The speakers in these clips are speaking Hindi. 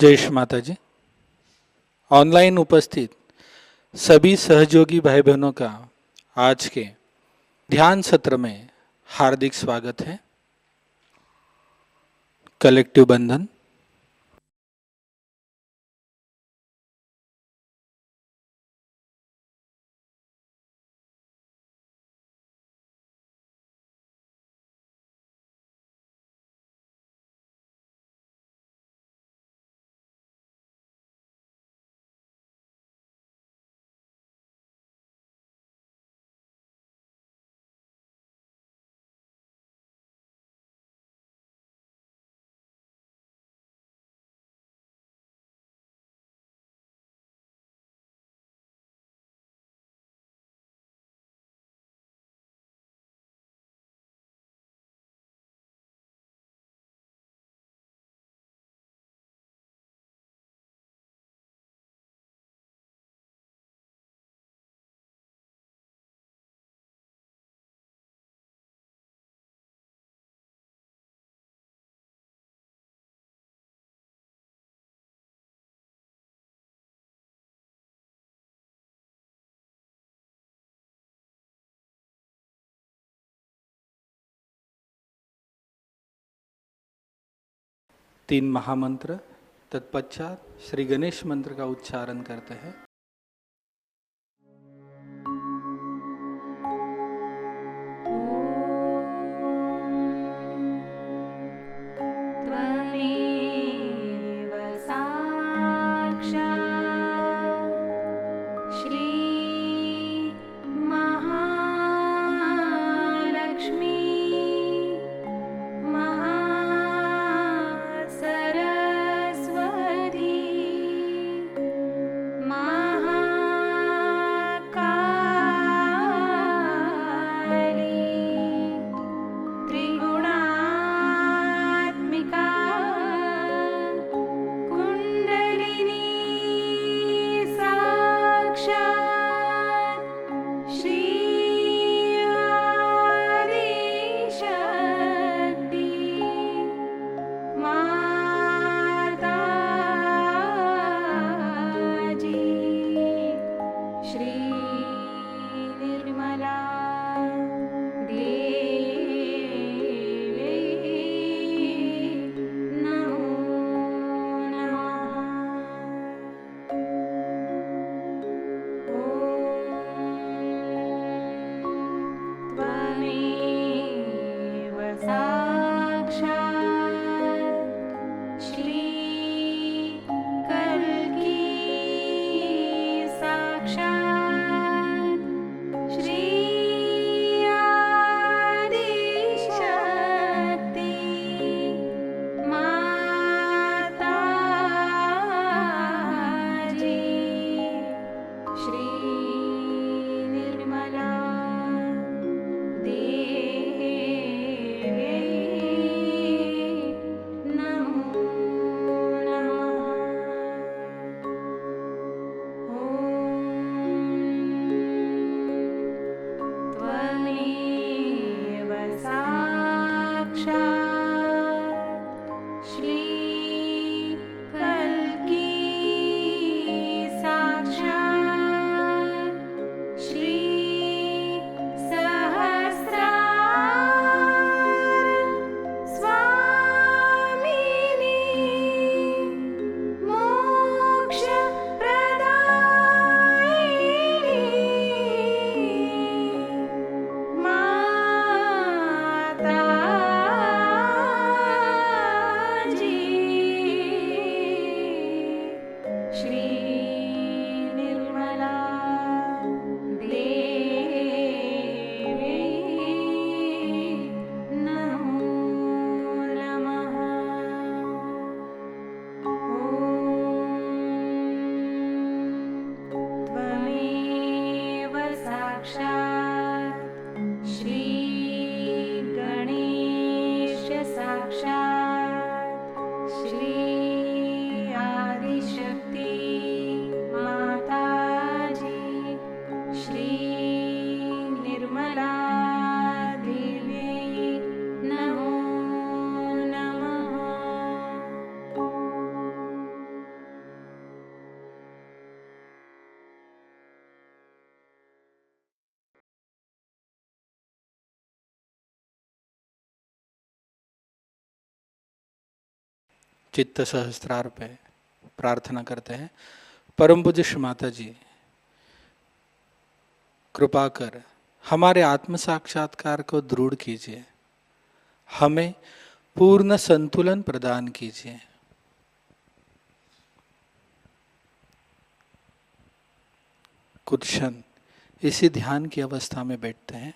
जय श्री माता जी। ऑनलाइन उपस्थित सभी सहयोगी भाई बहनों का आज के ध्यान सत्र में हार्दिक स्वागत है। कलेक्टिव बंधन। तीन महामंत्र, तत्पश्चात श्री गणेश मंत्र का उच्चारण करते हैं। चित्त सहस्त्रार पे प्रार्थना करते हैं। परम पूज्य श्री माता जी, कृपा कर हमारे आत्म साक्षात्कार को दृढ़ कीजिए, हमें पूर्ण संतुलन प्रदान कीजिए। कुछ क्षण इसी ध्यान की अवस्था में बैठते हैं।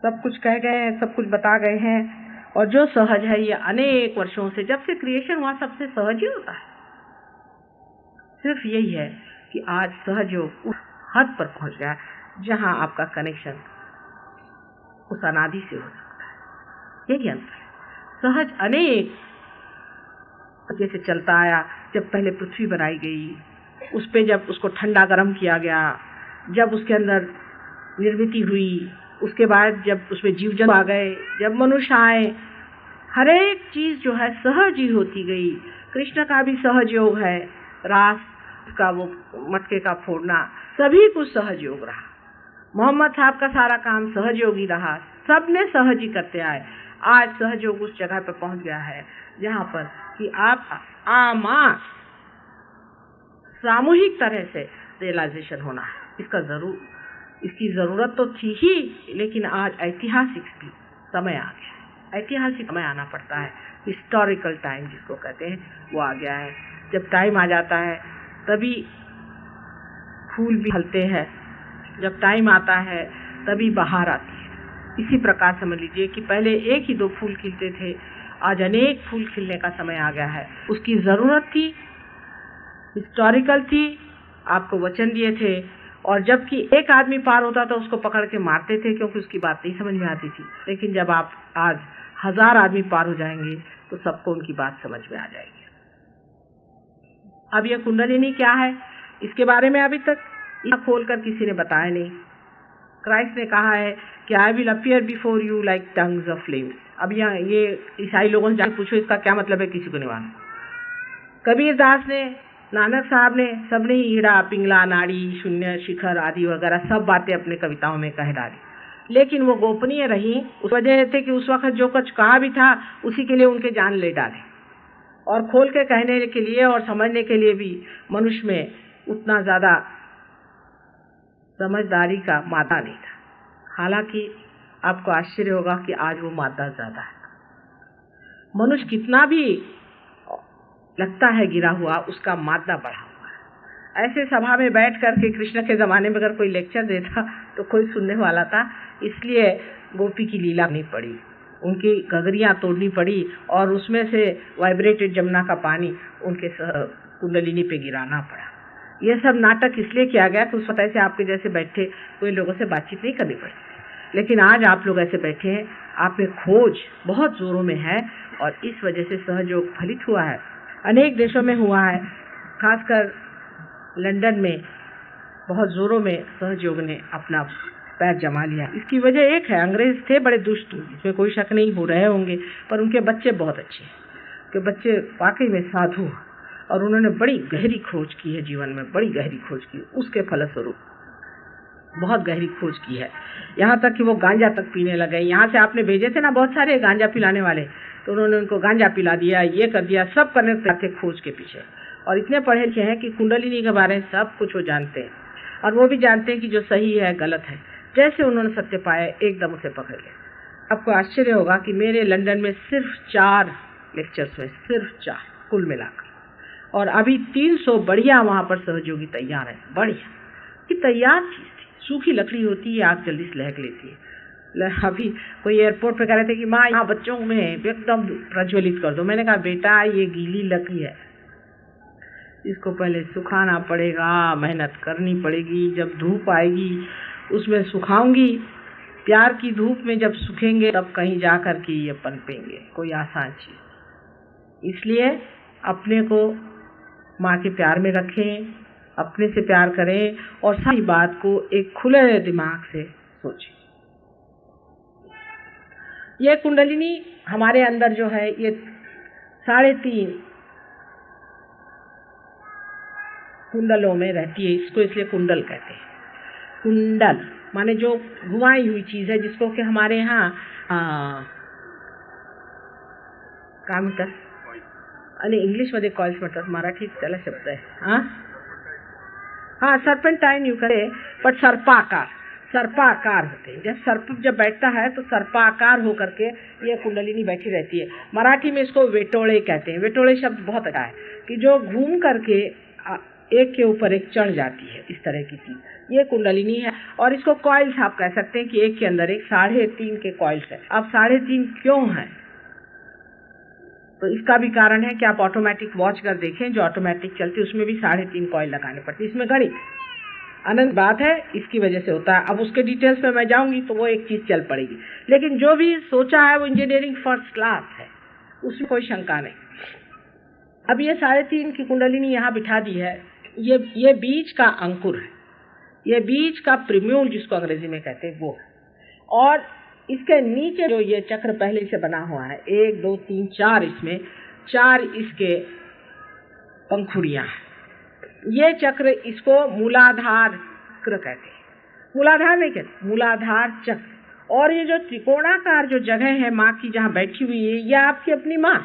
सब कुछ कह गए हैं, सब कुछ बता गए हैं। और जो सहज है ये अनेक वर्षों से, जब से क्रिएशन हुआ सबसे सहज ही होता है। सिर्फ यही है कि आज सहज योग उस हद पर पहुंच गया जहां आपका कनेक्शन उस अनादि से हो सकता है। यही अंतर है। सहज अनेक जैसे चलता आया। जब पहले पृथ्वी बनाई गई, उस पे जब उसको ठंडा गर्म किया गया, जब उसके अंदर निर्मिति हुई, उसके बाद जब उसमें जीव जंतु आ गए, जब मनुष्य आए, हर एक चीज जो है सहज ही होती गई। कृष्ण का भी सहज योग है, रास का वो मटके का फोड़ना, सभी कुछ सहज योग रहा। मोहम्मद साहब का सारा काम सहज योगी रहा, सब ने सहज ही करते आए। आज सहज योग उस जगह पर पहुंच गया है जहां पर कि आप आमास सामूहिक तरह से रियलाइजेशन होना है। इसकी जरूरत तो थी ही, लेकिन आज ऐतिहासिक भी समय आ गया। ऐतिहासिक समय आना पड़ता है, हिस्टोरिकल टाइम जिसको कहते हैं वो आ गया है। जब टाइम आ जाता है तभी फूल भी खिलते हैं, जब टाइम आता है तभी बहार आती है। इसी प्रकार समझ लीजिए कि पहले एक ही दो फूल खिलते थे, आज अनेक फूल खिलने का समय आ गया है। उसकी जरूरत थी, हिस्टोरिकल थी, आपको वचन दिए थे। और जबकि एक आदमी पार होता था उसको पकड़ के मारते थे क्योंकि उसकी बात नहीं समझ में आती थी। लेकिन जब आप आज 1000 आदमी पार हो जाएंगे तो सबको उनकी बात समझ में आ जाएगी। अब यह कुंडलिनी क्या है, इसके बारे में अभी तक खोल कर किसी ने बताया नहीं। क्राइस्ट ने कहा है कि I will appear before you like tongues of flames. अब यहाँ ये ईसाई लोगों से जाकर पूछो इसका क्या मतलब है, किसी को नहीं मालूम। कबीर दास ने, नानक साहब ने, सबने ही हीरा पिंगला नाड़ी शून्य शिखर आदि वगैरह सब बातें अपने कविताओं में कह डाली, लेकिन वो गोपनीय रही। उस वजह थे कि उस वक्त जो कुछ कहा भी था उसी के लिए उनके जान ले डाले। और खोल के कहने के लिए और समझने के लिए भी मनुष्य में उतना ज़्यादा समझदारी का मादा नहीं था। हालांकि आपको आश्चर्य होगा कि आज वो मादा ज़्यादा है। मनुष्य कितना भी लगता है गिरा हुआ, उसका मादा बढ़ा हुआ है। ऐसे सभा में बैठ कर के कृष्ण के ज़माने में अगर कोई लेक्चर देता तो कोई सुनने वाला था, इसलिए गोपी की लीला नहीं पड़ी, उनकी गगरियाँ तोड़नी पड़ी और उसमें से वाइब्रेटेड जमुना का पानी उनके कुंडलिनी पे गिराना पड़ा। ये सब नाटक इसलिए किया गया कि उस वक्त ऐसे आपके जैसे बैठे कोई लोगों से बातचीत नहीं करनी पड़ी। लेकिन आज आप लोग ऐसे बैठे हैं, आप में खोज बहुत जोरों में है और इस वजह से सहयोग फलित हुआ है। अनेक देशों में हुआ है, खासकर लंदन में बहुत जोरों में सहयोग ने अपना पैर जमा लिया। इसकी वजह एक है, अंग्रेज थे बड़े दुष्ट, इसमें कोई शक नहीं, हो रहे होंगे, पर उनके बच्चे बहुत अच्छे हैं, कि बच्चे वाकई में साधु और उन्होंने बड़ी गहरी खोज की है जीवन में, बड़ी गहरी खोज की, उसके फलस्वरूप बहुत गहरी खोज की है। यहाँ तक कि वो गांजा तक पीने लगे। यहाँ से आपने भेजे थे ना बहुत सारे गांजा पिलाने वाले, तो उन्होंने उनको गांजा पिला दिया, ये कर दिया, सब करने थे खोज के पीछे। और इतने पढ़े लिखे हैं कि कुंडलिनी के बारे में सब कुछ वो जानते हैं और वो भी जानते हैं कि जो सही है गलत है। जैसे उन्होंने सत्य पाया एकदम उसे पकड़ लिया। आपको आश्चर्य होगा कि मेरे लंदन में सिर्फ 4 लेक्चर्स हुए, सिर्फ 4 कुल मिलाकर, और अभी 300 बढ़िया वहाँ पर सहयोगी तैयार है। बढ़िया कि तैयार चीज़ थी, सूखी लकड़ी होती है, आग जल्दी से लहक लेती है। अभी कोई एयरपोर्ट पे कह रहे थे कि माँ यहाँ बच्चों में एकदम प्रज्वलित कर दो। मैंने कहा बेटा ये गीली लकड़ी है, इसको पहले सुखाना पड़ेगा, मेहनत करनी पड़ेगी, जब धूप आएगी उसमें सुखाऊंगी, प्यार की धूप में जब सूखेंगे तब कहीं जा कर के ये पनपेंगे, कोई आसान चीज़। इसलिए अपने को माँ के प्यार में रखें, अपने से प्यार करें और सारी बात को एक खुले दिमाग से सोचें। ये कुंडलिनी हमारे अंदर जो है ये 3.5 कुंडलों में रहती है, इसको इसलिए कुंडल कहते हैं। कुंडल माने जो घुमाई हुई चीज़ है, जिसको कि हमारे यहाँ काय म्हणतात, आणि इंग्लिशमध्ये कॉइल्स म्हणतात, मराठीत त्याला शब्द आहे हाँ सर्पेंटाइन यू करे, बट सर्पाकार होते हैं। जब सर्प जब बैठता है तो सर्पाकार होकर के ये कुंडलिनी बैठी रहती है। मराठी में इसको वेटोळे कहते हैं। वेटोळे शब्द बहुत अच्छा है कि जो घूम करके एक के ऊपर एक चढ़ जाती है, इस तरह की चीज़ ये कुंडलिनी है। और इसको कॉइल्स आप कह सकते हैं कि एक के अंदर एक 3.5 के कॉइल्स है। अब 3.5 क्यों है? तो इसका भी कारण है कि आप ऑटोमेटिक वॉच कर देखें, जो ऑटोमेटिक चलती है उसमें भी 3.5 कॉइल लगाने पड़ती है। इसमें गणित अनंत बात है, इसकी वजह से होता है। अब उसके डिटेल्स में मैं जाऊंगी तो वो एक चीज़ चल पड़ेगी, लेकिन जो भी सोचा है वो इंजीनियरिंग फर्स्ट क्लास है, उसमें कोई शंका नहीं। अब ये 3.5 की कुंडलिनी यहाँ बिठा दी है। ये बीज का अंकुर है, ये बीज का प्रिम्यूल जिसको अंग्रेजी में कहते हैं वो है। और इसके नीचे जो ये चक्र पहले से बना हुआ है, 1 2 3 4, इसमें 4 इसके पंखुड़ियाँ हैं। ये चक्र इसको मूलाधार चक्र कहते हैं। मूलाधार नहीं कहते, मूलाधार चक्र। और ये जो त्रिकोणाकार जो जगह है माँ की जहाँ बैठी हुई है, यह आपकी अपनी माँ,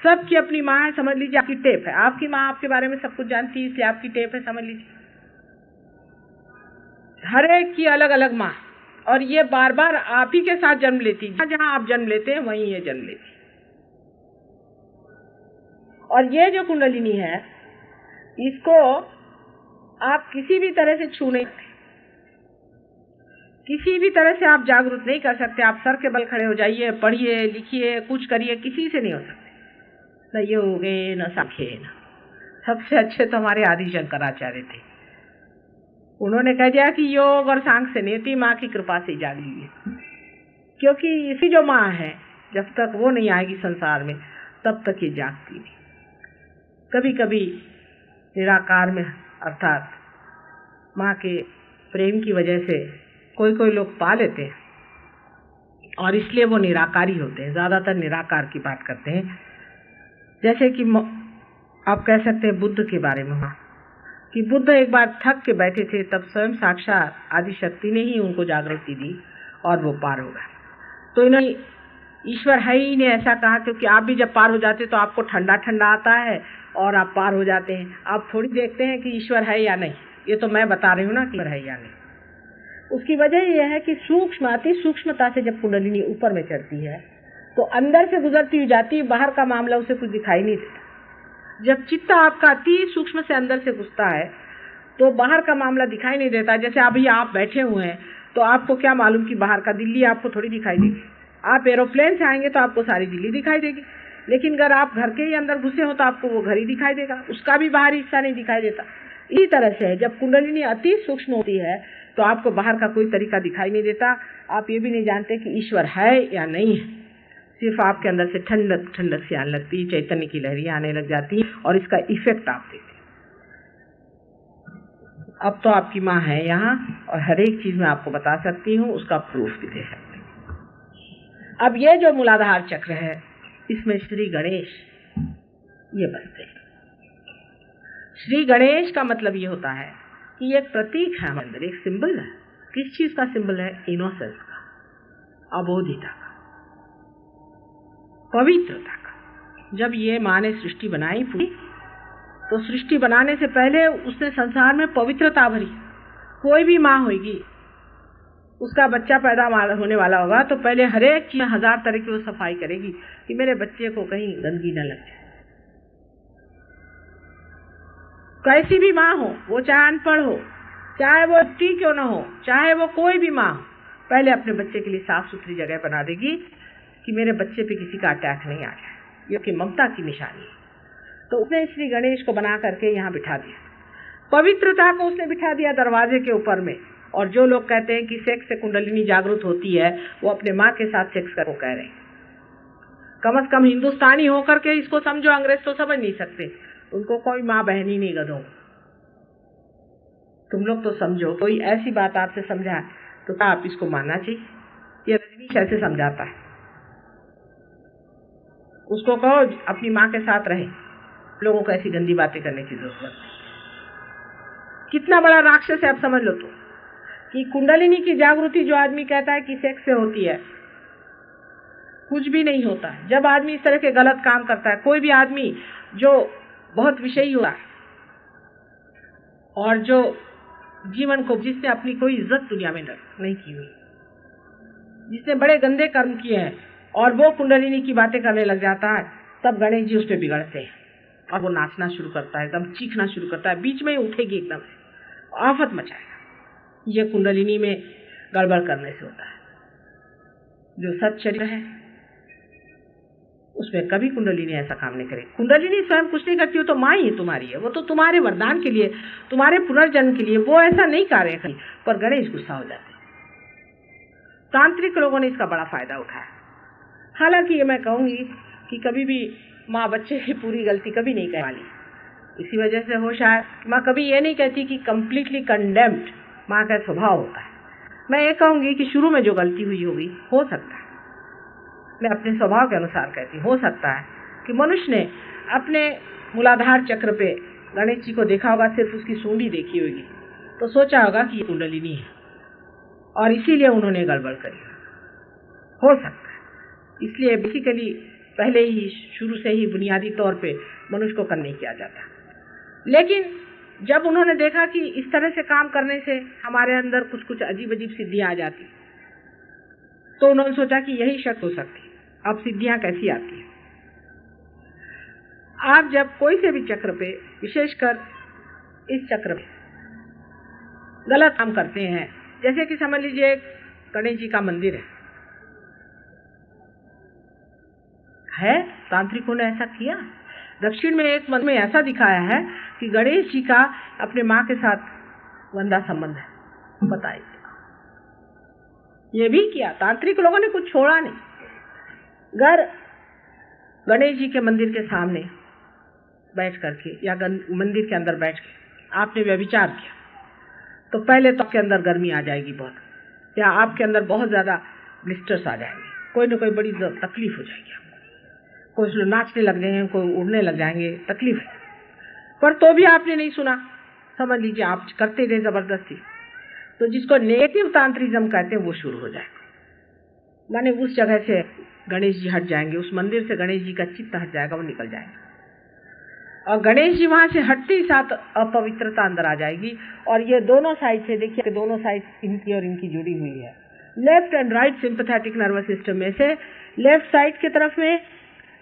सबकी अपनी माँ है। समझ लीजिए आपकी टेप है, आपकी माँ आपके बारे में सब कुछ जानती है, इसलिए आपकी टेप है, समझ लीजिए। हर एक की अलग अलग माँ, और ये बार बार आप ही के साथ जन्म लेती है। जहाँ आप जन्म लेते हैं वहीं ये जन्म लेती है। और ये जो कुंडलिनी है इसको आप किसी भी तरह से छू नहीं सकते, किसी भी तरह से आप जागरूक नहीं कर सकते। आप सर के बल खड़े हो जाइए, पढ़िए, लिखिए, कुछ करिए, किसी से नहीं हो सकते। न योगे न साखे न। सबसे अच्छे तो हमारे आदि शंकराचार्य थे। उन्होंने कह दिया कि योग और सांख से नीति माँ की कृपा से जाग लीजिए, क्योंकि इसी जो माँ है जब तक वो नहीं आएगी संसार में तब तक ये जागती नहीं। कभी कभी निराकार में अर्थात माँ के प्रेम की वजह से कोई लोग पा लेते हैं और इसलिए वो निराकारी होते हैं। ज़्यादातर निराकार की बात करते हैं। जैसे कि आप कह सकते हैं बुद्ध के बारे में हुआ कि बुद्ध एक बार थक के बैठे थे, तब स्वयं साक्षात आदि शक्ति ने ही उनको जागृति दी और वो पार हो गए। तो इन्होंने ईश्वर है ही नहीं ऐसा कहा, क्योंकि आप भी जब पार हो जाते तो आपको ठंडा ठंडा आता है और आप पार हो जाते हैं। आप थोड़ी देखते हैं कि ईश्वर है या नहीं, ये तो मैं बता रही हूँ ना कि ईश्वर है या नहीं। उसकी वजह यह है कि सूक्ष्म अति सूक्ष्मता से जब कुंडलिनी ऊपर में चढ़ती है तो अंदर से गुजरती हुई जाती है, बाहर का मामला उसे कुछ दिखाई नहीं देता। जब चित्त आपका अति सूक्ष्म से अंदर से घुसता है तो बाहर का मामला दिखाई नहीं देता। जैसे अभी आप बैठे हुए हैं तो आपको क्या मालूम कि बाहर का दिल्ली आपको थोड़ी दिखाई देगी। आप एरोप्लेन से आएंगे तो आपको सारी दिल्ली दिखाई देगी, लेकिन अगर आप घर के ही अंदर घुसे हो तो आपको वो घर ही दिखाई देगा, उसका भी बाहरी हिस्सा नहीं दिखाई देता। इसी तरह से है, जब कुंडलिनी अति सूक्ष्म होती है तो आपको बाहर का कोई तरीका दिखाई नहीं देता। आप ये भी नहीं जानते कि ईश्वर है या नहीं है, सिर्फ आपके अंदर से ठंडक ठंडक सी आने लगती, चैतन्य की लहरियां आने लग जाती है और इसका इफेक्ट आप देखते हैं। अब तो आपकी माँ है यहाँ और हर एक चीज मैं आपको बता सकती हूँ, उसका प्रूफ भी दे सकती हूँ। अब ये जो मूलाधार चक्र है इसमें श्री गणेश ये बसते हैं। श्री गणेश का मतलब ये होता है कि ये एक प्रतीक है, हमारे अंदर एक सिंबल है। किस चीज का सिंबल है? इनोसेंस का, अबोधिता का, पवित्रता का। जब ये माँ ने सृष्टि बनाई पूरी, तो सृष्टि बनाने से पहले उसने संसार में पवित्रता भरी। कोई भी माँ होगी, उसका बच्चा पैदा होने वाला होगा तो पहले हर एक चीज 1000 तरह की वो सफाई करेगी कि मेरे बच्चे को कहीं गंदगी न लग जाए। कैसी भी माँ हो, वो चाहे अनपढ़ हो, चाहे वो टी क्यों ना हो, चाहे वो कोई भी माँ हो, पहले अपने बच्चे के लिए साफ सुथरी जगह बना देगी कि मेरे बच्चे पे किसी का अटैक नहीं आ जाए। ये कि ममता की निशानी है। तो उसने श्री गणेश को बना करके यहाँ बिठा दिया, पवित्रता को उसने बिठा दिया दरवाजे के ऊपर में। और जो लोग कहते हैं कि सेक्स से कुंडलिनी जागृत होती है, वो अपने माँ के साथ सेक्स करो कह रहे हैं। कम से कम हिंदुस्तानी होकर के इसको समझो, अंग्रेज तो समझ नहीं सकते, उनको कोई माँ बहन ही नहीं गधों। तुम लोग तो समझो, कोई ऐसी बात आपसे समझा तो क्या आप इसको मानना चाहिए? ये रजनीश ऐसे समझाता है, उसको कहो अपनी माँ के साथ रहे, लोगों को ऐसी गंदी बातें करने की जरूरत नहीं। कितना बड़ा राक्षस है, आप समझ लो तो कि कुंडलिनी की जागृति जो आदमी कहता है कि सेक्स से होती है, कुछ भी नहीं होता। जब आदमी इस तरह के गलत काम करता है, कोई भी आदमी जो बहुत विषयी हुआ और जो जीवन को, जिसने अपनी कोई इज्जत दुनिया में नहीं की हुई, जिसने बड़े गंदे कर्म किए हैं और वो कुंडलिनी की बातें करने लग जाता है, तब गणेश जी उस पर बिगड़ते हैं और वो नाचना शुरू करता है, एकदम चीखना शुरू करता है, बीच में ही उठेगी एकदम से, आफत मचाएगा। ये कुंडलिनी में गड़बड़ करने से होता है। जो सत शरीर है उसमें कभी कुंडलिनी ऐसा काम नहीं करेगी। कुंडलिनी स्वयं कुछ नहीं करती हो तो माँ ही तुम्हारी है, वो तो तुम्हारे वरदान के लिए, तुम्हारे पुनर्जन्म के लिए वो ऐसा नहीं कार्य करी, पर गणेश गुस्सा हो जाते। तांत्रिक लोगों ने इसका बड़ा फायदा उठाया। हालांकि ये मैं कहूंगी कि कभी भी माँ बच्चे की पूरी गलती कभी नहीं कह वाली, इसी वजह से हो शायद माँ कभी ये नहीं कहती कि कंप्लीटली कंडेम्ड, माँ का स्वभाव होता है। मैं ये कहूंगी कि शुरू में जो गलती हुई होगी, हो सकता है, मैं अपने स्वभाव के अनुसार कहती, हो सकता है कि मनुष्य ने अपने मूलाधार चक्र पे गणेश जी को देखा होगा, सिर्फ उसकी सूंडी देखी होगी, तो सोचा होगा कि ये कुंडलिनी है और इसीलिए उन्होंने गड़बड़ करी। हो सकता है, इसलिए बेसिकली पहले ही शुरू से ही बुनियादी तौर पे मनुष्य को करने किया जाता। लेकिन जब उन्होंने देखा कि इस तरह से काम करने से हमारे अंदर कुछ कुछ अजीब अजीब सिद्धियां आ जाती, तो उन्होंने सोचा कि यही शक हो सकती। अब सिद्धियां कैसी आती है? आप जब कोई से भी चक्र पे, विशेषकर इस चक्र पे गलत काम करते हैं, जैसे कि समझ लीजिए गणेश जी का मंदिर है, तांत्रिकों ने ऐसा किया। दक्षिण में एक मंदिर में ऐसा दिखाया है कि गणेश जी का अपने माँ के साथ गंदा संबंध है, बताइए। ये भी किया, तांत्रिक लोगों ने कुछ छोड़ा नहीं। अगर गणेश जी के मंदिर के सामने बैठ करके या मंदिर के अंदर बैठ के आपने व्यभिचार किया, तो पहले तो आपके अंदर गर्मी आ जाएगी बहुत, या आपके अंदर बहुत ज्यादा ब्लिस्टर्स आ जाएंगे, कोई ना कोई बड़ी तकलीफ हो जाएगी। कुछ लोग नाचने लग जाएंगे, कोई उड़ने लग जाएंगे, तकलीफ है। पर तो भी आपने नहीं सुना, समझ लीजिए आप करते रहे जबरदस्ती, तो जिसको नेगेटिव तांत्रिज्म कहते हैं वो शुरू हो जाएगा। माने उस जगह से गणेश जी हट जाएंगे, उस मंदिर से गणेश जी का चित्त हट जाएगा, वो निकल जाएंगे। और गणेश जी वहां से हटते ही साथ अपवित्रता अंदर आ जाएगी। और ये दोनों साइड से देखिए, दोनों साइड इनकी और इनकी जुड़ी हुई है। Left and right sympathetic nervous system में से लेफ्ट साइड की तरफ में,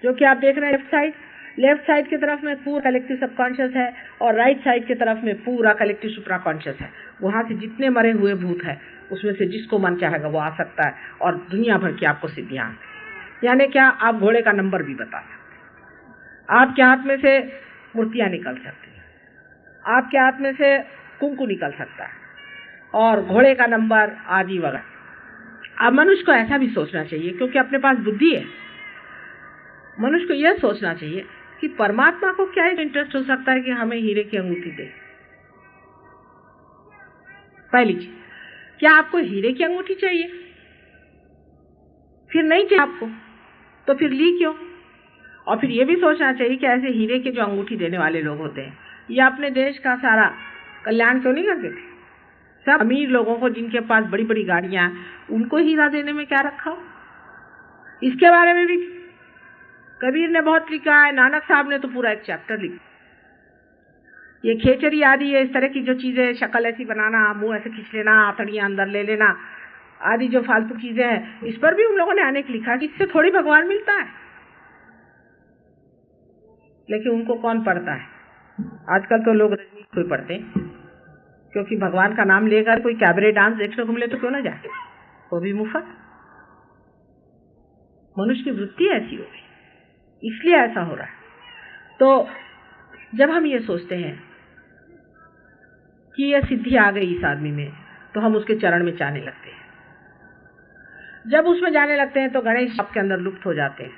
जो कि आप देख रहे हैं लेफ्ट साइड की तरफ में पूरा कलेक्टिव सबकॉन्शियस है, और राइट साइड की तरफ में पूरा कलेक्टिव सुप्राकॉन्शियस है। वहां से जितने मरे हुए भूत है उसमें से जिसको मन चाहेगा वो आ सकता है और दुनिया भर की आपको सिद्धियां। यानी क्या, आप घोड़े का नंबर भी बता सकते हैं, आपके हाथ में से मूर्तियां निकल सकती हैं, आपके हाथ में से कुंकू निकल सकता है, और घोड़े का नंबर आदि वगैरह। अब मनुष्य को ऐसा भी सोचना चाहिए, क्योंकि अपने पास बुद्धि है, मनुष्य को यह सोचना चाहिए कि परमात्मा को क्या इंटरेस्ट हो सकता है कि हमें हीरे की अंगूठी दे। पहली चीज, क्या आपको हीरे की अंगूठी चाहिए? फिर नहीं चाहिए आपको तो फिर ली क्यों? और फिर ये भी सोचना चाहिए कि ऐसे हीरे के जो अंगूठी देने वाले लोग होते हैं, ये अपने देश का सारा कल्याण क्यों नहीं करते थे? सब अमीर लोगों को, जिनके पास बड़ी बड़ी गाड़ियां हैं, उनको हीरा देने में क्या रखा? इसके बारे में भी कबीर ने बहुत लिखा है, नानक साहब ने तो पूरा एक चैप्टर लिखा। ये खेचरी आदि, ये इस तरह की जो चीजें, शक्ल ऐसी बनाना, मुंह ऐसे खींच लेना, आतड़ियां अंदर ले लेना आदि जो फालतू चीजें हैं, इस पर भी उन लोगों ने अनेक लिखा कि इससे थोड़ी भगवान मिलता है। लेकिन उनको कौन पढ़ता है? आजकल तो लोग रजनी कोई पढ़ते हैं, क्योंकि भगवान का नाम लेकर कोई कैबरे डांस देखने को मिले तो क्यों ना जाए, वो भी मुफ्त। मनुष्य की वृत्ति ऐसी हो गई, इसलिए ऐसा हो रहा है। तो जब हम ये सोचते हैं कि यह सिद्धि आ गई इस आदमी में, तो हम उसके चरण में जाने लगते हैं। जब उसमें जाने लगते हैं तो गणेश आपके अंदर लुप्त हो जाते हैं।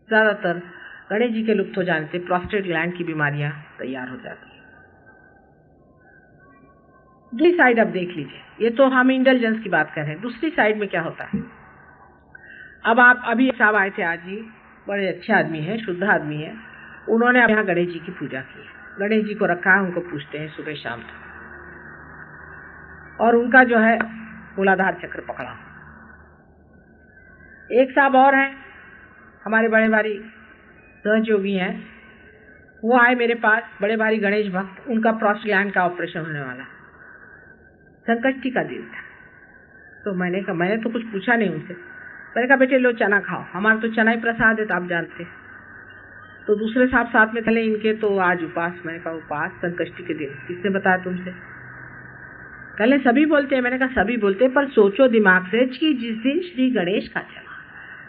ज्यादातर गणेश जी के लुप्त हो जाने से प्रोस्टेट ग्लैंड की बीमारियां तैयार हो जाती है। दूसरी साइड अब देख लीजिए, ये तो हम इंटेलिजेंस की बात कर रहे हैं, दूसरी साइड में क्या होता है। अब आप अभी साहब आए थे आज जी, बड़े अच्छे आदमी हैं, शुद्ध आदमी है, उन्होंने यहाँ गणेश जी की पूजा की, गणेश जी को रखा है, उनको पूछते हैं सुबह शाम तक, और उनका जो है मूलाधार चक्र पकड़ा। एक साहब और हैं, हमारे बड़े भारी सहयोगी हैं, वो आए मेरे पास, बड़े भारी गणेश भक्त, उनका प्रोस्टेट ग्लैंड का ऑपरेशन होने वाला, संकष्टी का दिन था। तो मैंने कहा, मैंने तो कुछ पूछा नहीं उनसे, मैंने कहा बेटे लो चना खाओ, हमारा तो चना ही प्रसाद है, तो आप जानते हैं। तो दूसरे साहब साथ में चले इनके, तो आज उपास। मैंने कहा उपास संकष्टी के दिन, किसने बताया तुमसे? कहले सभी बोलते हैं। मैंने कहा सभी बोलते हैं, पर सोचो दिमाग से कि जिस दिन श्री गणेश का चला,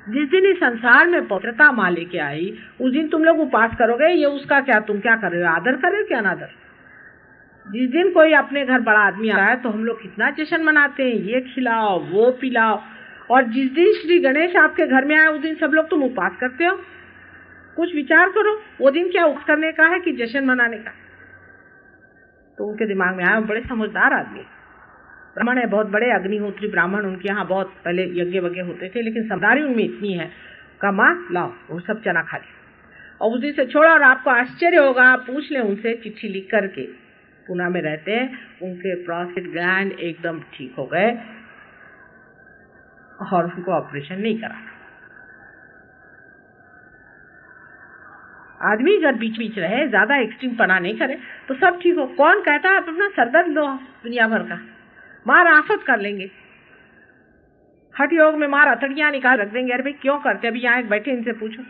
जिस दिन इस संसार में पवित्रता माँ लेके आई, उस दिन तुम लोग उपास करोगे, ये उसका क्या, तुम क्या कर रहे हो, आदर कर रहे हो क्या अनादर? जिस दिन कोई अपने घर बड़ा आदमी आ रहा है तो हम लोग कितना जश्न मनाते हैं, ये खिलाओ वो पिलाओ, और जिस दिन श्री गणेश आपके घर में आए उस दिन सब लोग तुम उपास करते हो। कुछ विचार करो, वो दिन क्या उपवास करने का है कि जश्न मनाने का? तो उनके दिमाग में आया, बड़े समझदार आदमी, ब्राह्मण है, बहुत बड़े अग्निहोत्री ब्राह्मण, उनके यहाँ बहुत पहले यज्ञ वज्ञ होते थे, लेकिन समझदारी उनमें इतनी है, का माँ लाओ वो सब चना खा लिया और उस दिन से छोड़ा। और आपको आश्चर्य होगा, आप पूछ लें उनसे, चिट्ठी लिख करके, पुणे में रहते हैं, उनके प्रोस्टेट ग्लैंड एकदम ठीक हो गए और उनको ऑपरेशन नहीं करा। आदमी अगर बीच बीच रहे, ज्यादा एक्सट्रीम पना नहीं करे, तो सब ठीक हो। कौन कहता है आप अपना सरदर्द लो दुनिया भर का, मार आफत कर लेंगे। हठ योग में मार अतड़ियां निकाल रख देंगे। अरे भाई क्यों करते? अभी यहाँ बैठे, इनसे पूछो,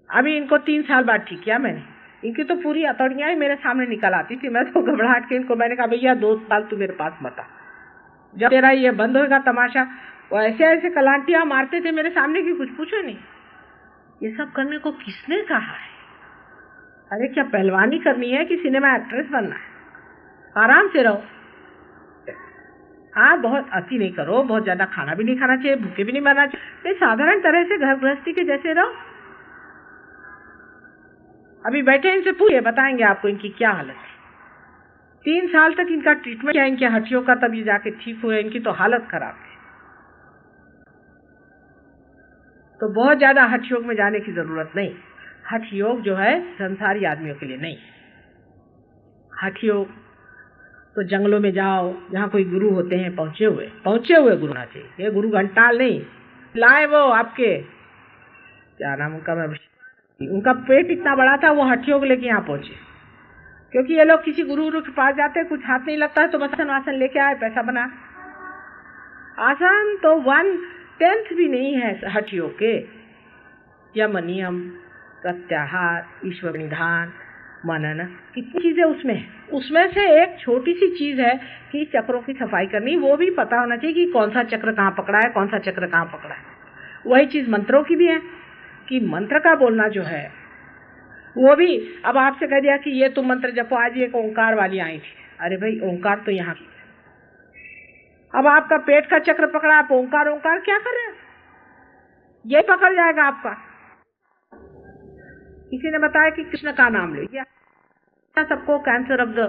अभी इनको 3 साल बाद ठीक किया मैंने, इनकी तो पूरी अतड़ियां ही मेरे सामने निकल आती थी। मैं तो घबराहट के इनको, मैंने कहा भैया 2 साल तू मेरे पास मत आ, जब तेरा ये बंद होगा तमाशा। वो ऐसे ऐसे कलांटियां मारते थे मेरे सामने की कुछ पूछो नहीं। ये सब करने को किसने कहा है? अरे क्या पहलवानी करनी है कि सिनेमा एक्ट्रेस बनना है? आराम से रहो। हाँ, बहुत अति नहीं करो, बहुत ज्यादा खाना भी नहीं खाना चाहिए, भूखे भी नहीं मरना चाहिए, साधारण तरह से घर गृहस्थी के जैसे रहो। अभी बैठे, इनसे पूछिए, बताएंगे आपको इनकी क्या हालत है। 3 साल तक इनका ट्रीटमेंट किया इनके हड्डियों का, तब ये जाके ठीक हुए। इनकी तो हालत खराब है। तो बहुत ज्यादा हठ योग में जाने की जरूरत नहीं। हठ योग जो है संसारी आदमियों के लिए नहीं। हठ योग तो जंगलों में जाओ, जहाँ कोई गुरु होते हैं, पहुंचे हुए गुरु होना चाहिए। ये गुरु घंटाल नहीं, लाए वो आपके क्या नाम उनका, मैं उनका पेट इतना बड़ा था वो हड्डियों को लेके यहाँ पहुंचे, क्योंकि ये लोग किसी गुरु के पास जाते, कुछ हाथ नहीं लगता है तो बस आसन लेके आए, पैसा बना। आसन तो 1/10 भी नहीं है हड्डियों के। यम नियम, प्रत्याहार, ईश्वर निधान, मनन, कितनी चीजें उसमें है। उसमें से एक छोटी सी चीज है कि चक्रों की सफाई करनी, वो भी पता होना चाहिए कि कौन सा चक्र कहाँ पकड़ा है, कौन सा चक्र कहाँ पकड़ा है। वही चीज मंत्रों की भी है कि मंत्र का बोलना जो है वो भी, अब आपसे कह दिया कि ये तुम मंत्र जपो, आज एक ओंकार वाली आई थी, अरे भाई ओंकार तो यहाँ की। अब आपका पेट का चक्र पकड़ा, आप ओंकार ओंकार क्या कर रहे हैं, ये पकड़ जाएगा आपका। किसी ने बताया कि कृष्ण का नाम ले, सबको कैंसर ऑफ द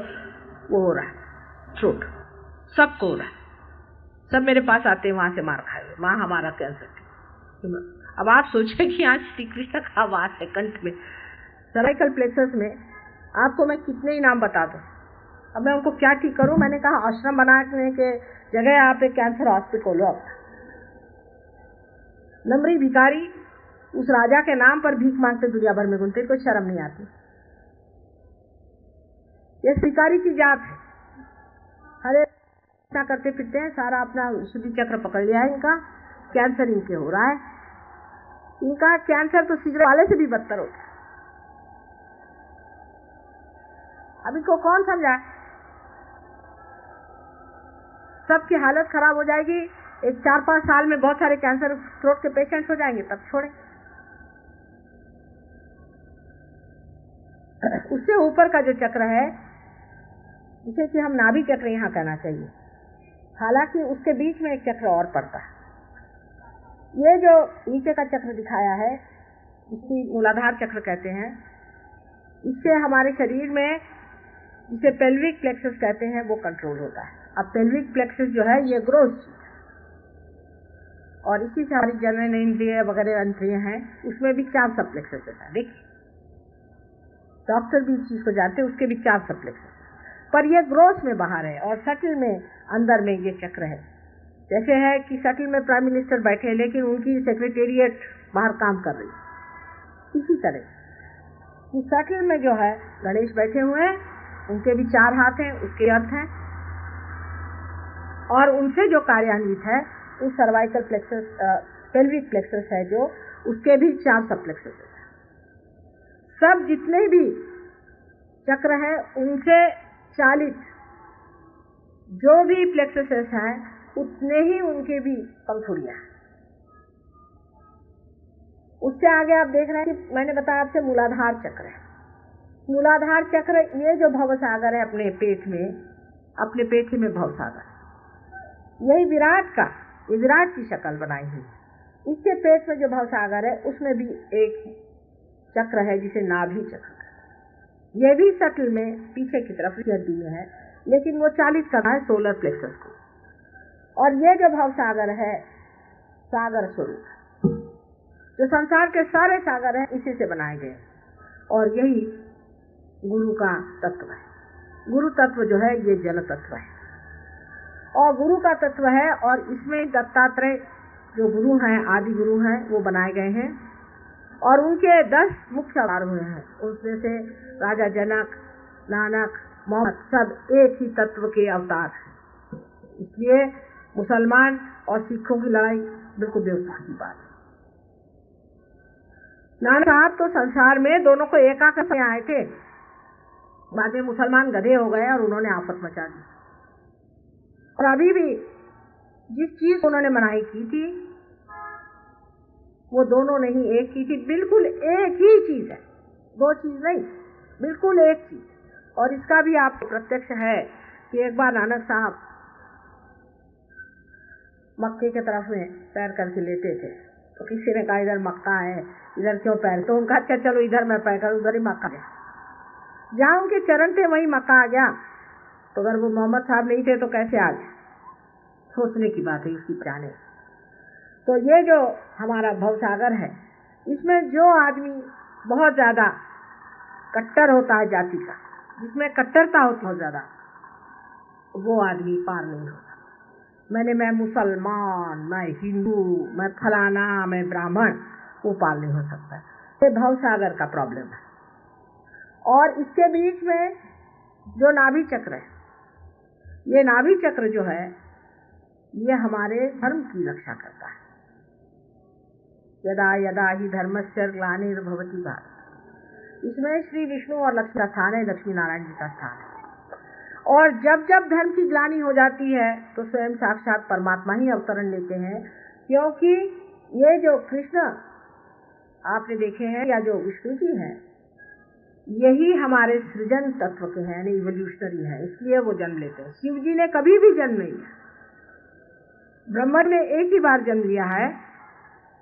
वो हो रहा है, थ्रोट, सबको हो रहा है, सब मेरे पास आते हैं वहां से मार खाए, माँ हमारा कैंसर। अब आप सोचें कि आज श्री कृष्ण का वास है कंठ में, सर्वाइकल प्लेक्सस में, आपको मैं कितने ही नाम बता दूं। अब मैं उनको क्या ठीक करूं। मैंने कहा आश्रम बनाने के जगह आप एक कैंसर हॉस्पिटल खोलो अपना। नमरी भिखारी उस राजा के नाम पर भीख मांगते दुनिया भर में घूमते, कोई शर्म नहीं आती। ये भिखारी की जात है, हरे करते फिरते हैं, सारा अपना शुद्धि चक्र पकड़ लिया है इनका, कैंसर इनके हो रहा है। इनका कैंसर तो सिगरेट वाले से भी बदतर होता है। अब इनको कौन समझाए, सबकी हालत खराब हो जाएगी। एक 4-5 साल में बहुत सारे कैंसर थ्रोट के पेशेंट्स हो जाएंगे, तब छोड़े। उससे ऊपर का जो चक्र है, जिसे कि हम नाभि चक्र यहाँ कहना चाहिए, हालांकि उसके बीच में एक चक्र और पड़ता है। ये जो नीचे का चक्र दिखाया है, इसकी मूलाधार चक्र कहते हैं। इससे हमारे शरीर में, जिसे पेल्विक प्लेक्सस कहते हैं, वो कंट्रोल होता है। अब पेल्विक प्लेक्सस जो है ये ग्रोथ, और इसी से हमारी जनरल इंद्रिय वगैरह इंद्रिय हैं, उसमें भी 4 सब प्लेक्सस होता है। देखिए डॉक्टर भी इस चीज को जानते हैं, उसके भी 4 सब प्लेक्सस, पर ये ग्रोथ में बाहर है और सटल में अंदर में ये चक्र है। जैसे है कि सटल में प्राइम मिनिस्टर बैठे हैं लेकिन उनकी सेक्रेटेरिएट बाहर काम कर रही है, इसी तरह कि सटल में जो है गणेश बैठे हुए हैं, उनके भी 4 हाथ हैं, उसके अर्थ हैं, और उनसे जो कार्यान्वित है वो सर्वाइकल प्लेक्सस, पेल्विक प्लेक्सस है, जो उसके भी 4 सब प्लेक्सस है। सब जितने भी चक्र हैं उनसे 40 जो भी प्लेक्ससेस हैं उतने ही उनके भी पंखुड़ियां। उससे आगे आप देख रहे हैं कि मैंने बताया आपसे मूलाधार चक्र है। मूलाधार चक्र, ये जो भवसागर है अपने पेट में, अपने पेट ही में भवसागर, यही विराट का, ये विराट की शक्ल बनाई हुई। इसके पेट में जो भवसागर है उसमें भी एक चक्र है जिसे नाभि चक्र। यह भी सटल में पीछे की तरफ हड्डी में है, लेकिन वो 40 का है सोलर प्लेक्सस को। और ये जो भवसागर है, सागर स्वरूप, जो संसार के सारे सागर हैं इसी से बनाए गए, और यही गुरु का तत्व है। गुरु तत्व जो है ये जल तत्व है, और गुरु का तत्व है, और इसमें दत्तात्रेय जो गुरु हैं, आदि गुरु हैं, वो बनाए गए हैं, और उनके 10 मुख्य अवतार हुए हैं। उसमें से राजा जनक, नानक, मोहम्मद सब एक ही तत्व के अवतार हैं। इसलिए मुसलमान और सिखों की लड़ाई बिल्कुल बेवकूफ की बात है। नानक साहब तो संसार में दोनों को एका करके आए थे, बाद में मुसलमान गधे हो गए और उन्होंने आफत मचा दी। और अभी भी जिस चीज उन्होंने मनाही की थी वो दोनों ने ही एक की थी, बिल्कुल एक ही चीज है, 2 चीज नहीं, बिल्कुल एक चीज। और इसका भी आपको प्रत्यक्ष है कि एक बार नानक साहब मक्के के तरफ में पैर करके लेटे थे, तो किसी ने कहा इधर मक्का है, इधर क्यों पैर, तो उनका अच्छा चलो इधर मैं पैर करूं, उधर ही मक्का गया। जहां उनके चरण थे वहीं मक्का आ गया, तो अगर वो मोहम्मद साहब नहीं थे तो कैसे आ गए, सोचने की बात है, इसकी जाने। तो ये जो हमारा भवसागर है, इसमें जो आदमी बहुत ज्यादा कट्टर होता है जाति का, जिसमें कट्टरता होती है ज्यादा, वो आदमी पार नहीं होता। मैं मुसलमान, मैं हिंदू, मैं फलाना, मैं ब्राह्मण, वो पार नहीं हो सकता। ये भव सागर का प्रॉब्लम है। और इसके बीच में जो नाभि चक्र है, ये नाभि चक्र जो है ये हमारे धर्म की रक्षा करता है। यदा यदा ही धर्मस्य ग्लानिर्भवति भारत, इसमें श्री विष्णु और लक्ष्मी का स्थान है, लक्ष्मी नारायण जी का स्थान है। और जब जब धर्म की ग्लानि हो जाती है तो स्वयं साक्षात परमात्मा ही अवतरण लेते हैं, क्योंकि ये जो कृष्ण आपने देखे हैं या जो विष्णु जी हैं, यही हमारे सृजन तत्व के हैं, इवोल्यूशनरी है, इसलिए वो जन्म लेते हैं। शिव जी ने कभी भी जन्म नहीं लिया, ब्रह्मा ने एक ही बार जन्म लिया है,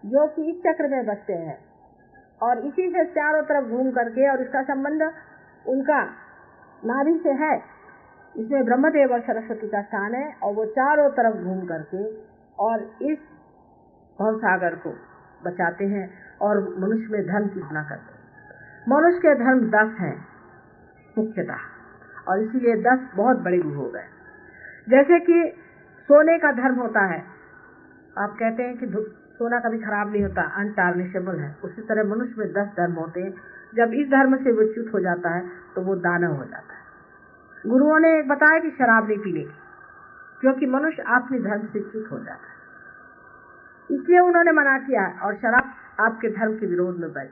जो कि इस चक्र में बसते हैं और इसी से चारों तरफ घूम करके, और इसका संबंध उनका नाभि से है। इसमें ब्रह्मदेव और सरस्वती का स्थान है और वो चारों तरफ घूम करके और इस भवसागर को बचाते हैं और मनुष्य में धर्म की स्थापना करते हैं। मनुष्य के धर्म 10 हैं मुख्यतः, और इसीलिए 10 बहुत बड़े गुरु हो गए। जैसे कि सोने का धर्म होता है, आप कहते हैं कि सोना कभी खराब नहीं होता, अनटार्निशेबल है। उसी तरह मनुष्य में 10 धर्म होते हैं। जब इस धर्म से वो च्युत हो जाता है तो वो दानव हो जाता है। गुरुओं ने बताया कि शराब नहीं पीने की, क्योंकि मनुष्य अपने धर्म से च्युत हो जाता है, इसलिए उन्होंने मना किया। और शराब आपके धर्म के विरोध में बैठ।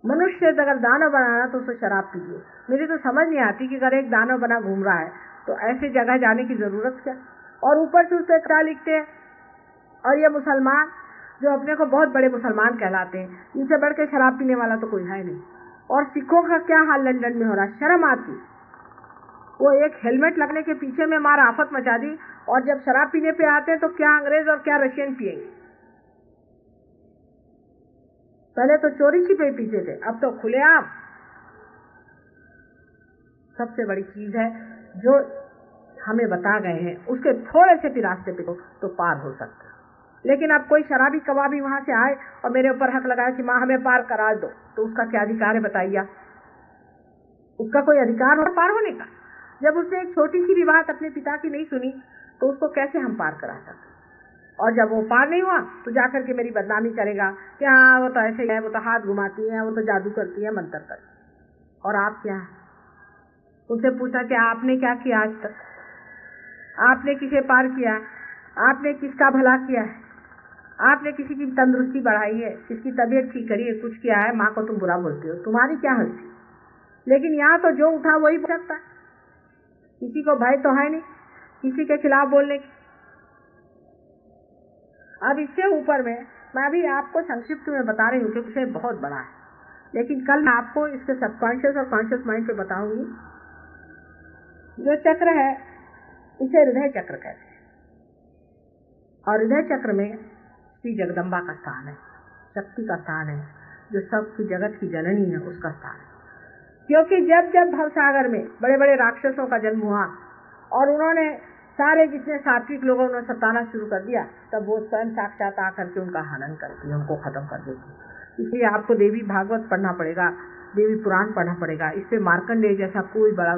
मनुष्य अगर दानव बनाना तो उसे शराब पीजिए। मेरी तो समझ नहीं आती कि अगर एक दानव बना घूम रहा है तो ऐसे जगह जाने की जरूरत क्या। और ऊपर से उससे क्या लिखते हैं, और ये मुसलमान जो अपने को बहुत बड़े मुसलमान कहलाते हैं, इनसे बढ़ के शराब पीने वाला तो कोई है नहीं। और सिखों का क्या हाल लंदन में हो रहा, शर्म आती। वो एक हेलमेट लगने के पीछे में मार आफत मचा दी, और जब शराब पीने पे आते हैं तो क्या अंग्रेज और क्या रशियन पिएंगे। पहले तो चोरी छिपे पीते थे, अब तो खुलेआम। सबसे बड़ी चीज है जो हमें बता गए हैं, उसके थोड़े से भी रास्ते पे तो पार हो सकता है। लेकिन अब कोई शराबी कबाबी वहां से आए और मेरे ऊपर हक लगाए कि माँ हमें पार करा दो, तो उसका क्या अधिकार है बताइए। उसका कोई अधिकार हो पार होने का? जब उसने एक छोटी सी भी बात अपने पिता की नहीं सुनी तो उसको कैसे हम पार करा सकते। और जब वो पार नहीं हुआ तो जाकर के मेरी बदनामी करेगा कि हाँ वो तो ऐसे ही है, वो तो हाथ घुमाती है, वो तो जादू करती है, मंत्र करती है। और आप क्या है? उनसे पूछा कि आपने क्या किया आज तक? आपने किसे पार किया? आपने किसका भला किया है? आपने किसी की तंदुरुस्ती बढ़ाई है, किसकी तबीयत ठीक करी है, कुछ किया है? माँ को तुम बुरा बोलते हो, तुम्हारी क्या हस्ती। लेकिन यहाँ तो जो उठा वही बोल सकता है, किसी को भय तो है नहीं किसी के खिलाफ बोलने की। अब इससे ऊपर में मैं अभी आपको संक्षिप्त में बता रही हूँ क्योंकि विषय बहुत बड़ा है, लेकिन कल मैं आपको इसके सबकॉन्शियस और कॉन्शियस माइंड पे बताऊंगी। जो चक्र है इसे हृदय चक्र कहते हैं, और हृदय चक्र में श्री जगदम्बा का स्थान है, शक्ति का स्थान है, जो सबकी जगत की जननी है उसका स्थान है। क्योंकि जब जब भवसागर में बड़े बड़े राक्षसों का जन्म हुआ और उन्होंने सारे जितने सात्विक लोगों ने सताना शुरू कर दिया, तब वो स्वयं साक्षात आकर के उनका हनन करती है, उनको खत्म कर देती। इसलिए आपको देवी भागवत पढ़ना पड़ेगा, देवी पुराण पढ़ना पड़ेगा। इससे मार्कंडेय जैसा कोई बड़ा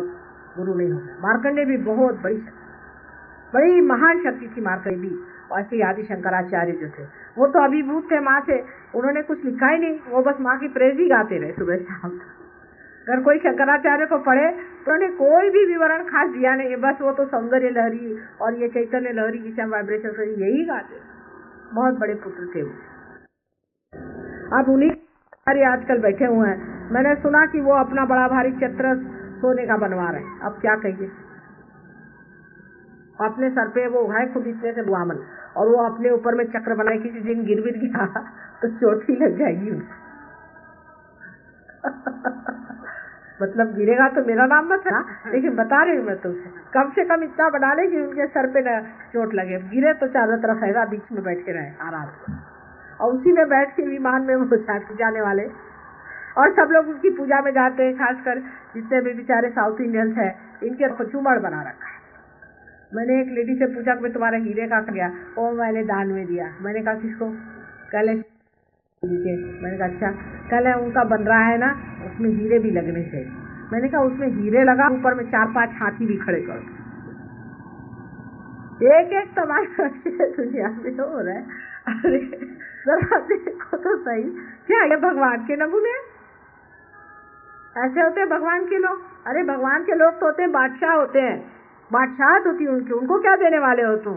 गुरु नहीं होगा। मार्कंडेय भी बहुत बड़ी महान शक्ति थी मार्कंडेय भी। और ऐसे आदि शंकराचार्य जो थे वो तो अभिभूत थे माँ से, उन्होंने कुछ लिखा ही नहीं, वो बस माँ की प्रेज ही गाते रहे सुबह शाम। अगर कोई शंकराचार्य को पढ़े तो उन्होंने कोई भी विवरण खास दिया नहीं, बस वो तो सौंदर्य लहरी और ये चैतन्य लहरी जिसे हम वाइब्रेशन से यही गाते। बहुत बड़े पुत्र थे वो। अब उन्हीं सारे आजकल बैठे हुए हैं। मैंने सुना कि वो अपना बड़ा भारी छत्र सोने का बनवा रहे हैं। अब क्या कहिए, अपने सर पे वो है खुद इतने से बुआमन, और वो अपने ऊपर में चक्र बनाए, किसी दिन गिर गया तो चोट ही लग जाएगी उनको। मतलब गिरेगा तो मेरा नाम मत है, लेकिन बता रही हूँ मैं तुमसे, कम से कम इतना बना ले कि उनके सर पे न चोट लगे। गिरे तो चारों तरफ हैगा, बीच में बैठ के रहे आराम से, और उसी में बैठ के विमान में वो साथ जाने वाले, और सब लोग उसकी पूजा में जाते हैं। खासकर जितने भी बेचारे साउथ इंडियंस हैं, इनके चूमड़ बना रखा है। मैंने एक लेडी से पूछा कि तुम्हारा हीरे का गया? वो मैंने दान में दिया। मैंने कहा किसको? कल मैंने कहा अच्छा, कल उनका बन रहा है ना, उसमें हीरे भी लगने चाहिए। मैंने कहा उसमें हीरे लगा, ऊपर में 4-5 हाथी भी खड़े करो। एक एक तमाशा दुनिया में हो रहा है। अरे जरा देखो तो सही, क्या ये भगवान के नमूने ऐसे होते हैं भगवान के लोग? अरे भगवान के लोग तो होते हैं, बादशाह होते हैं, बादशाहत होती है उनकी, उनको क्या देने वाले हो तुम?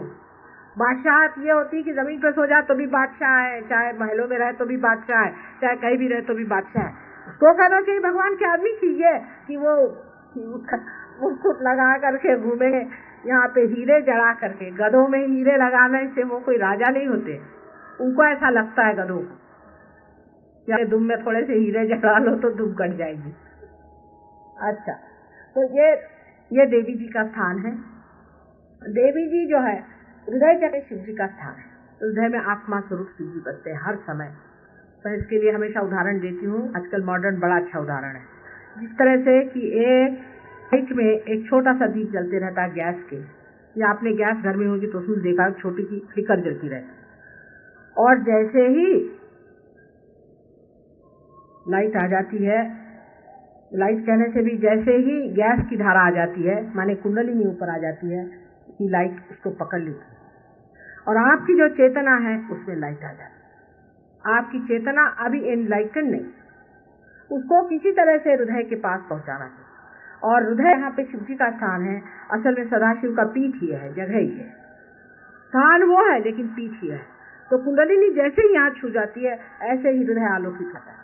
बादशाहत ये होती है कि जमीन पर सो जाए तो भी बादशाह है, चाहे महलों में रहे तो भी बादशाह है, चाहे कहीं भी रहे तो भी बादशाह है। उसको कहना चाहिए भगवान के आदमी की ये कि वो मुकुट लगा करके घूमे, यहाँ पे हीरे जड़ा करके, गधों में हीरे लगाने से वो कोई राजा नहीं होते। उनको ऐसा लगता है गधों को, या दुम में थोड़े से हीरे जड़ा लो तो दुम कट जाएगी। अच्छा, तो ये देवी जी का स्थान है। देवी जी जो है हृदय चक्र शिव जी का स्थान है। हृदय में आत्मा स्वरूप शिव जी बसते हैं हर समय। तो इसके लिए हमेशा उदाहरण देती हूँ। आजकल मॉडर्न बड़ा अच्छा उदाहरण है, जिस तरह से कि एक लाइट में एक छोटा सा दीप जलते रहता है गैस के, या आपने गैस घर में होगी तो उसमें देखा छोटी सी फ्लिकर जलती रहती, और जैसे ही लाइट आ जाती है, लाइट कहने से भी जैसे ही गैस की धारा आ जाती है, माने कुंडलिनी ऊपर आ जाती है, कि लाइट उसको पकड़ लेती है, और आपकी जो चेतना है उसमें लाइट आ जाती है। आपकी चेतना अभी एनलाइटन नहीं, उसको किसी तरह से हृदय के पास पहुंचाना चाहिए। और हृदय यहाँ पे शिव जी का स्थान है। असल में सदाशिव का पीठ ही है, जगह ही है, स्थान वो है लेकिन पीठ ही है। तो कुंडलिनी जैसे ही यहाँ छू जाती है ऐसे ही हृदय आलोकित होता है।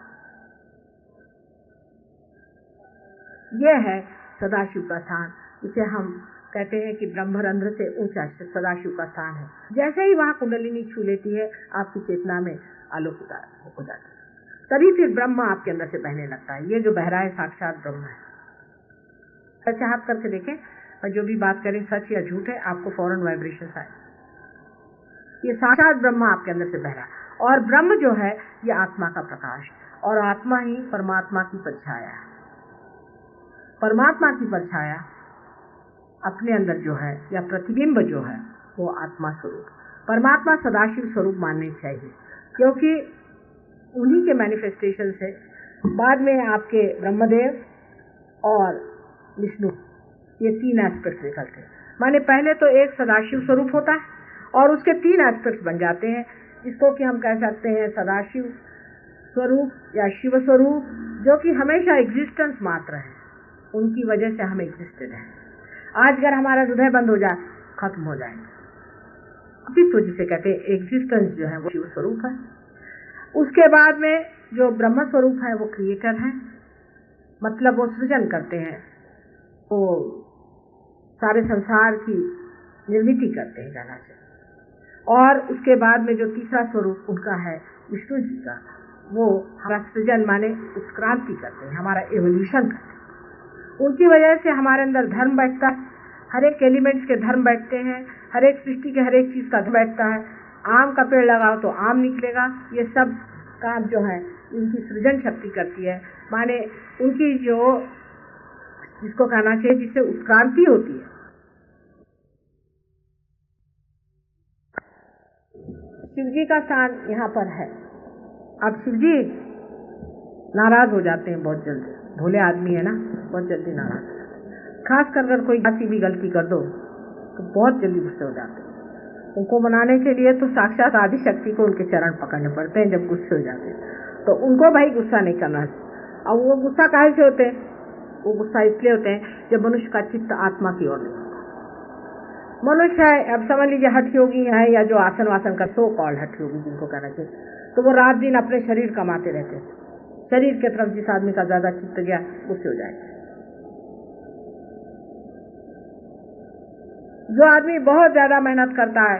यह है सदाशिव का स्थान। इसे हम कहते हैं कि ब्रह्मरंध्र से ऊंचा सदाशिव का स्थान है। जैसे ही वहां कुंडलिनी छू लेती है आपकी चेतना में आलोकित हो जाती है, तभी फिर ब्रह्म आपके अंदर से बहने लगता है। ये जो बह रहा है साक्षात ब्रह्म है। सच हाथ करके देखें, और जो भी बात करें सच या झूठ है, आपको फौरन वाइब्रेशन आए। ये साक्षात ब्रह्म आपके अंदर से बह रहा है। और ब्रह्म जो है ये आत्मा का प्रकाश, और आत्मा ही परमात्मा की परछाया है। परमात्मा की परछाया अपने अंदर जो है, या प्रतिबिंब जो है, वो आत्मा स्वरूप, परमात्मा सदाशिव स्वरूप मानने चाहिए, क्योंकि उन्हीं के मैनिफेस्टेशन से बाद में आपके ब्रह्मदेव और विष्णु ये तीन एस्पेक्ट निकलते हैं। माने पहले तो एक सदाशिव स्वरूप होता है और उसके तीन एस्पेक्ट बन जाते हैं, जिसको कि हम कह सकते हैं सदाशिव स्वरूप या शिव स्वरूप, जो कि हमेशा एग्जिस्टेंस मात्र है, उनकी वजह से हम एग्जिस्टेड हैं। आज अगर हमारा हृदय बंद हो जाए खत्म हो जाएंगे। अस्तित्व जिसे कहते हैं, एग्जिस्टेंस जो है वो शिव स्वरूप है। उसके बाद में जो ब्रह्म स्वरूप है वो क्रिएटर है, मतलब वो सृजन करते हैं, वो सारे संसार की निर्मिति करते हैं कहना चाहिए। और उसके बाद में जो तीसरा स्वरूप उनका है विष्णु जी का, वो हमारा सृजन माने उत्क्रांति करते हैं, हमारा एवोल्यूशन करते हैं। उनकी वजह से हमारे अंदर धर्म बैठता है, हर एक एलिमेंट्स के धर्म बैठते हैं, हर एक सृष्टि के हर एक चीज का धर्म बैठता है। आम का पेड़ लगाओ तो आम निकलेगा। ये सब काम जो है उनकी सृजन शक्ति करती है, माने उनकी जो जिसको कहना चाहिए जिससे उत्क्रांति होती है। शिव जी का स्थान यहाँ पर है। अब शिव जी नाराज हो जाते हैं बहुत जल्दी, भोले आदमी है ना, बहुत जल्दी नाराज हो जाते हैं। खास कर अगर कोई ऐसी भी गलती कर दो तो बहुत जल्दी गुस्से हो जाते हैं। उनको मनाने के लिए तो साक्षात आदि शक्ति को उनके चरण पकड़ने पड़ते हैं जब गुस्से हो जाते हैं। तो उनको भाई गुस्सा नहीं करना चाहिए। और वो गुस्सा काहे से होते हैं? वो गुस्सा इसलिए होते हैं जब मनुष्य का चित्त आत्मा की ओर नहीं होता। मनुष्य है, अब समझ लीजिए हठ योगी है, या जो आसन वासन का सो कॉल्ड हठ योगी जिनको कहना चाहिए, तो वो रात दिन अपने शरीर कमाते रहते हैं। शरीर के तरफ जिस आदमी का ज्यादा चित्त गया गुस्से हो जाएगा। जो आदमी बहुत ज्यादा मेहनत करता है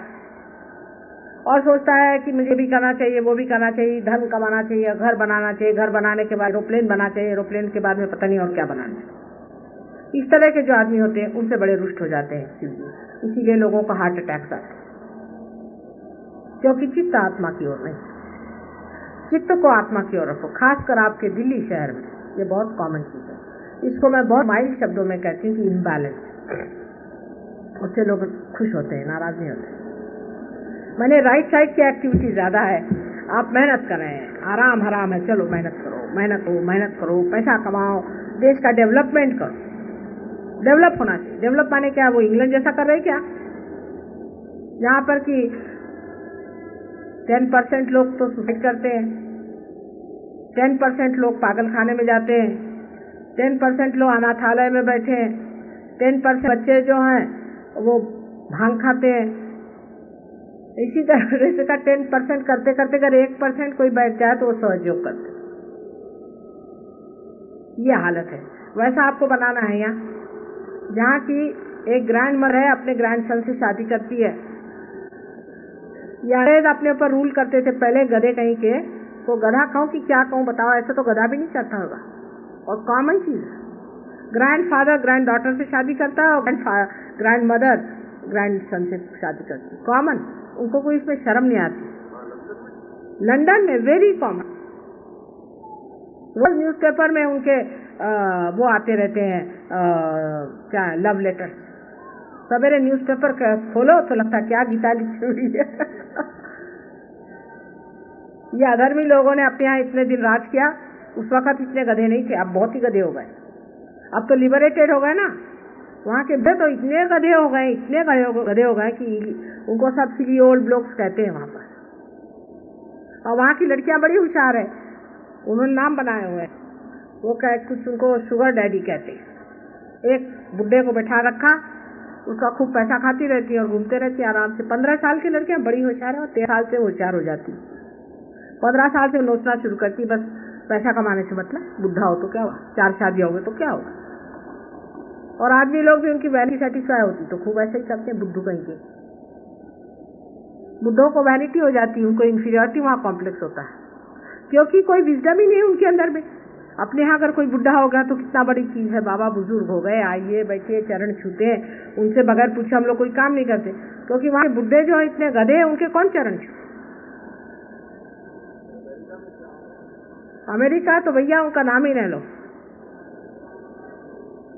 और सोचता है कि मुझे भी करना चाहिए, वो भी करना चाहिए, धन कमाना चाहिए, घर बनाना चाहिए, घर बनाने के बाद एरोप्लेन बनाना चाहिए, एरोप्लेन के बाद में पता नहीं और क्या बनाना चाहिए, इस तरह के जो आदमी होते हैं उनसे बड़े रुष्ट हो जाते हैं शिव जी। इसीलिए लोगों को हार्ट अटैक्स आते हैं, क्योंकि चित्त आत्मा की ओर नहीं। चित्त को आत्मा की ओर रखो, खासकर आपके दिल्ली शहर में ये बहुत कॉमन चीज है। इसको मैं बहुत माइल्ड शब्दों में कहती हूँ कि इम्बैलेंस। उससे लोग खुश होते हैं, नाराज नहीं होते। मैंने राइट साइड की एक्टिविटी ज्यादा है, आप मेहनत कर रहे हैं, आराम हराम है, चलो मेहनत करो, मेहनत करो, पैसा कमाओ, देश का डेवलपमेंट करो। डेवलप होना चाहिए। डेवलप माने क्या? वो इंग्लैंड जैसा कर रहे क्या? यहाँ पर कि 10% लोग तो सुसाइड करते हैं, 10% लोग पागल खाने में जाते हैं, 10% लोग अनाथालय में बैठे हैं, 10% बच्चे जो हैं वो भांग खाते हैं। इसी तरह से का 10% करते करते अगर 1% कोई बैठ जाए तो वो सहयोग करते। ये हालत है। वैसा आपको बनाना है यहाँ, जहाँ की एक ग्रैंड मदर है, अपने ग्रैंड सन से शादी करती है। अंग्रेज अपने ऊपर रूल करते थे पहले, गधे कहीं के, तो गधा कहूँ कि क्या कहूँ बताओ, ऐसे तो गधा भी नहीं करता होगा। और कॉमन चीज है, ग्रैंड फादर ग्रैंड डॉटर से शादी करता है और ग्रैंड मदर ग्रैंड सन से शादी करती है, कॉमन। उनको कोई इसमें शर्म नहीं आती। लंदन में वेरी कॉमन। रोज न्यूज़पेपर में उनके वो आते रहते हैं, क्या लव लेटर्स। सवेरे न्यूज़पेपर खोलो तो लगता है क्या गीता लिखी हुई है। ये अधर्मी लोगों ने अपने यहाँ इतने दिन राज किया, उस वक्त इतने गधे नहीं थे, अब बहुत ही गधे हो गए। अब तो लिबरेटेड हो गए ना, वहाँ के तो इतने गधे हो गए, इतने गधे हो गए कि उनको सब सिली ओल्ड ब्लॉक्स कहते हैं वहाँ पर। और वहाँ की लड़कियाँ बड़ी होशियार है, उन्होंने नाम बनाए हुए हैं, वो कुछ उनको शुगर डैडी कहते हैं। एक बुड्ढे को बैठा रखा, उसका खूब पैसा खाती रहती है और घूमते रहती है आराम से। 15 साल की लड़कियां बड़ी होशियार है और 13 साल से होशियार हो जाती। 15 साल से नोचना शुरू करती, बस पैसा कमाने से मतलब। बुढ़ा हो तो क्या हुआ, 4 शादियां हो गई तो क्या होगा। और आदमी लोग भी उनकी वैनिटी सेटिस्फाई होती तो खूब ऐसे ही करते हैं, बुद्धू कहीं के। बुद्धों को वैनिटी हो जाती है, उनको इंफीरियरिटी वहाँ कॉम्प्लेक्स होता है, क्योंकि कोई विजडम ही नहीं है उनके अंदर में। अपने यहाँ अगर कोई बुढ़ा हो गया तो कितना बड़ी चीज है, बाबा बुजुर्ग हो गए, आइए बैठिए, चरण छूते हैं, उनसे बगैर पूछे हम लोग कोई काम नहीं करते, क्योंकि वहाँ के बुढ़े जो है इतने गधे हैं, उनके कौन चरण छू। अमेरिका तो भैया उनका नाम ही ले लो,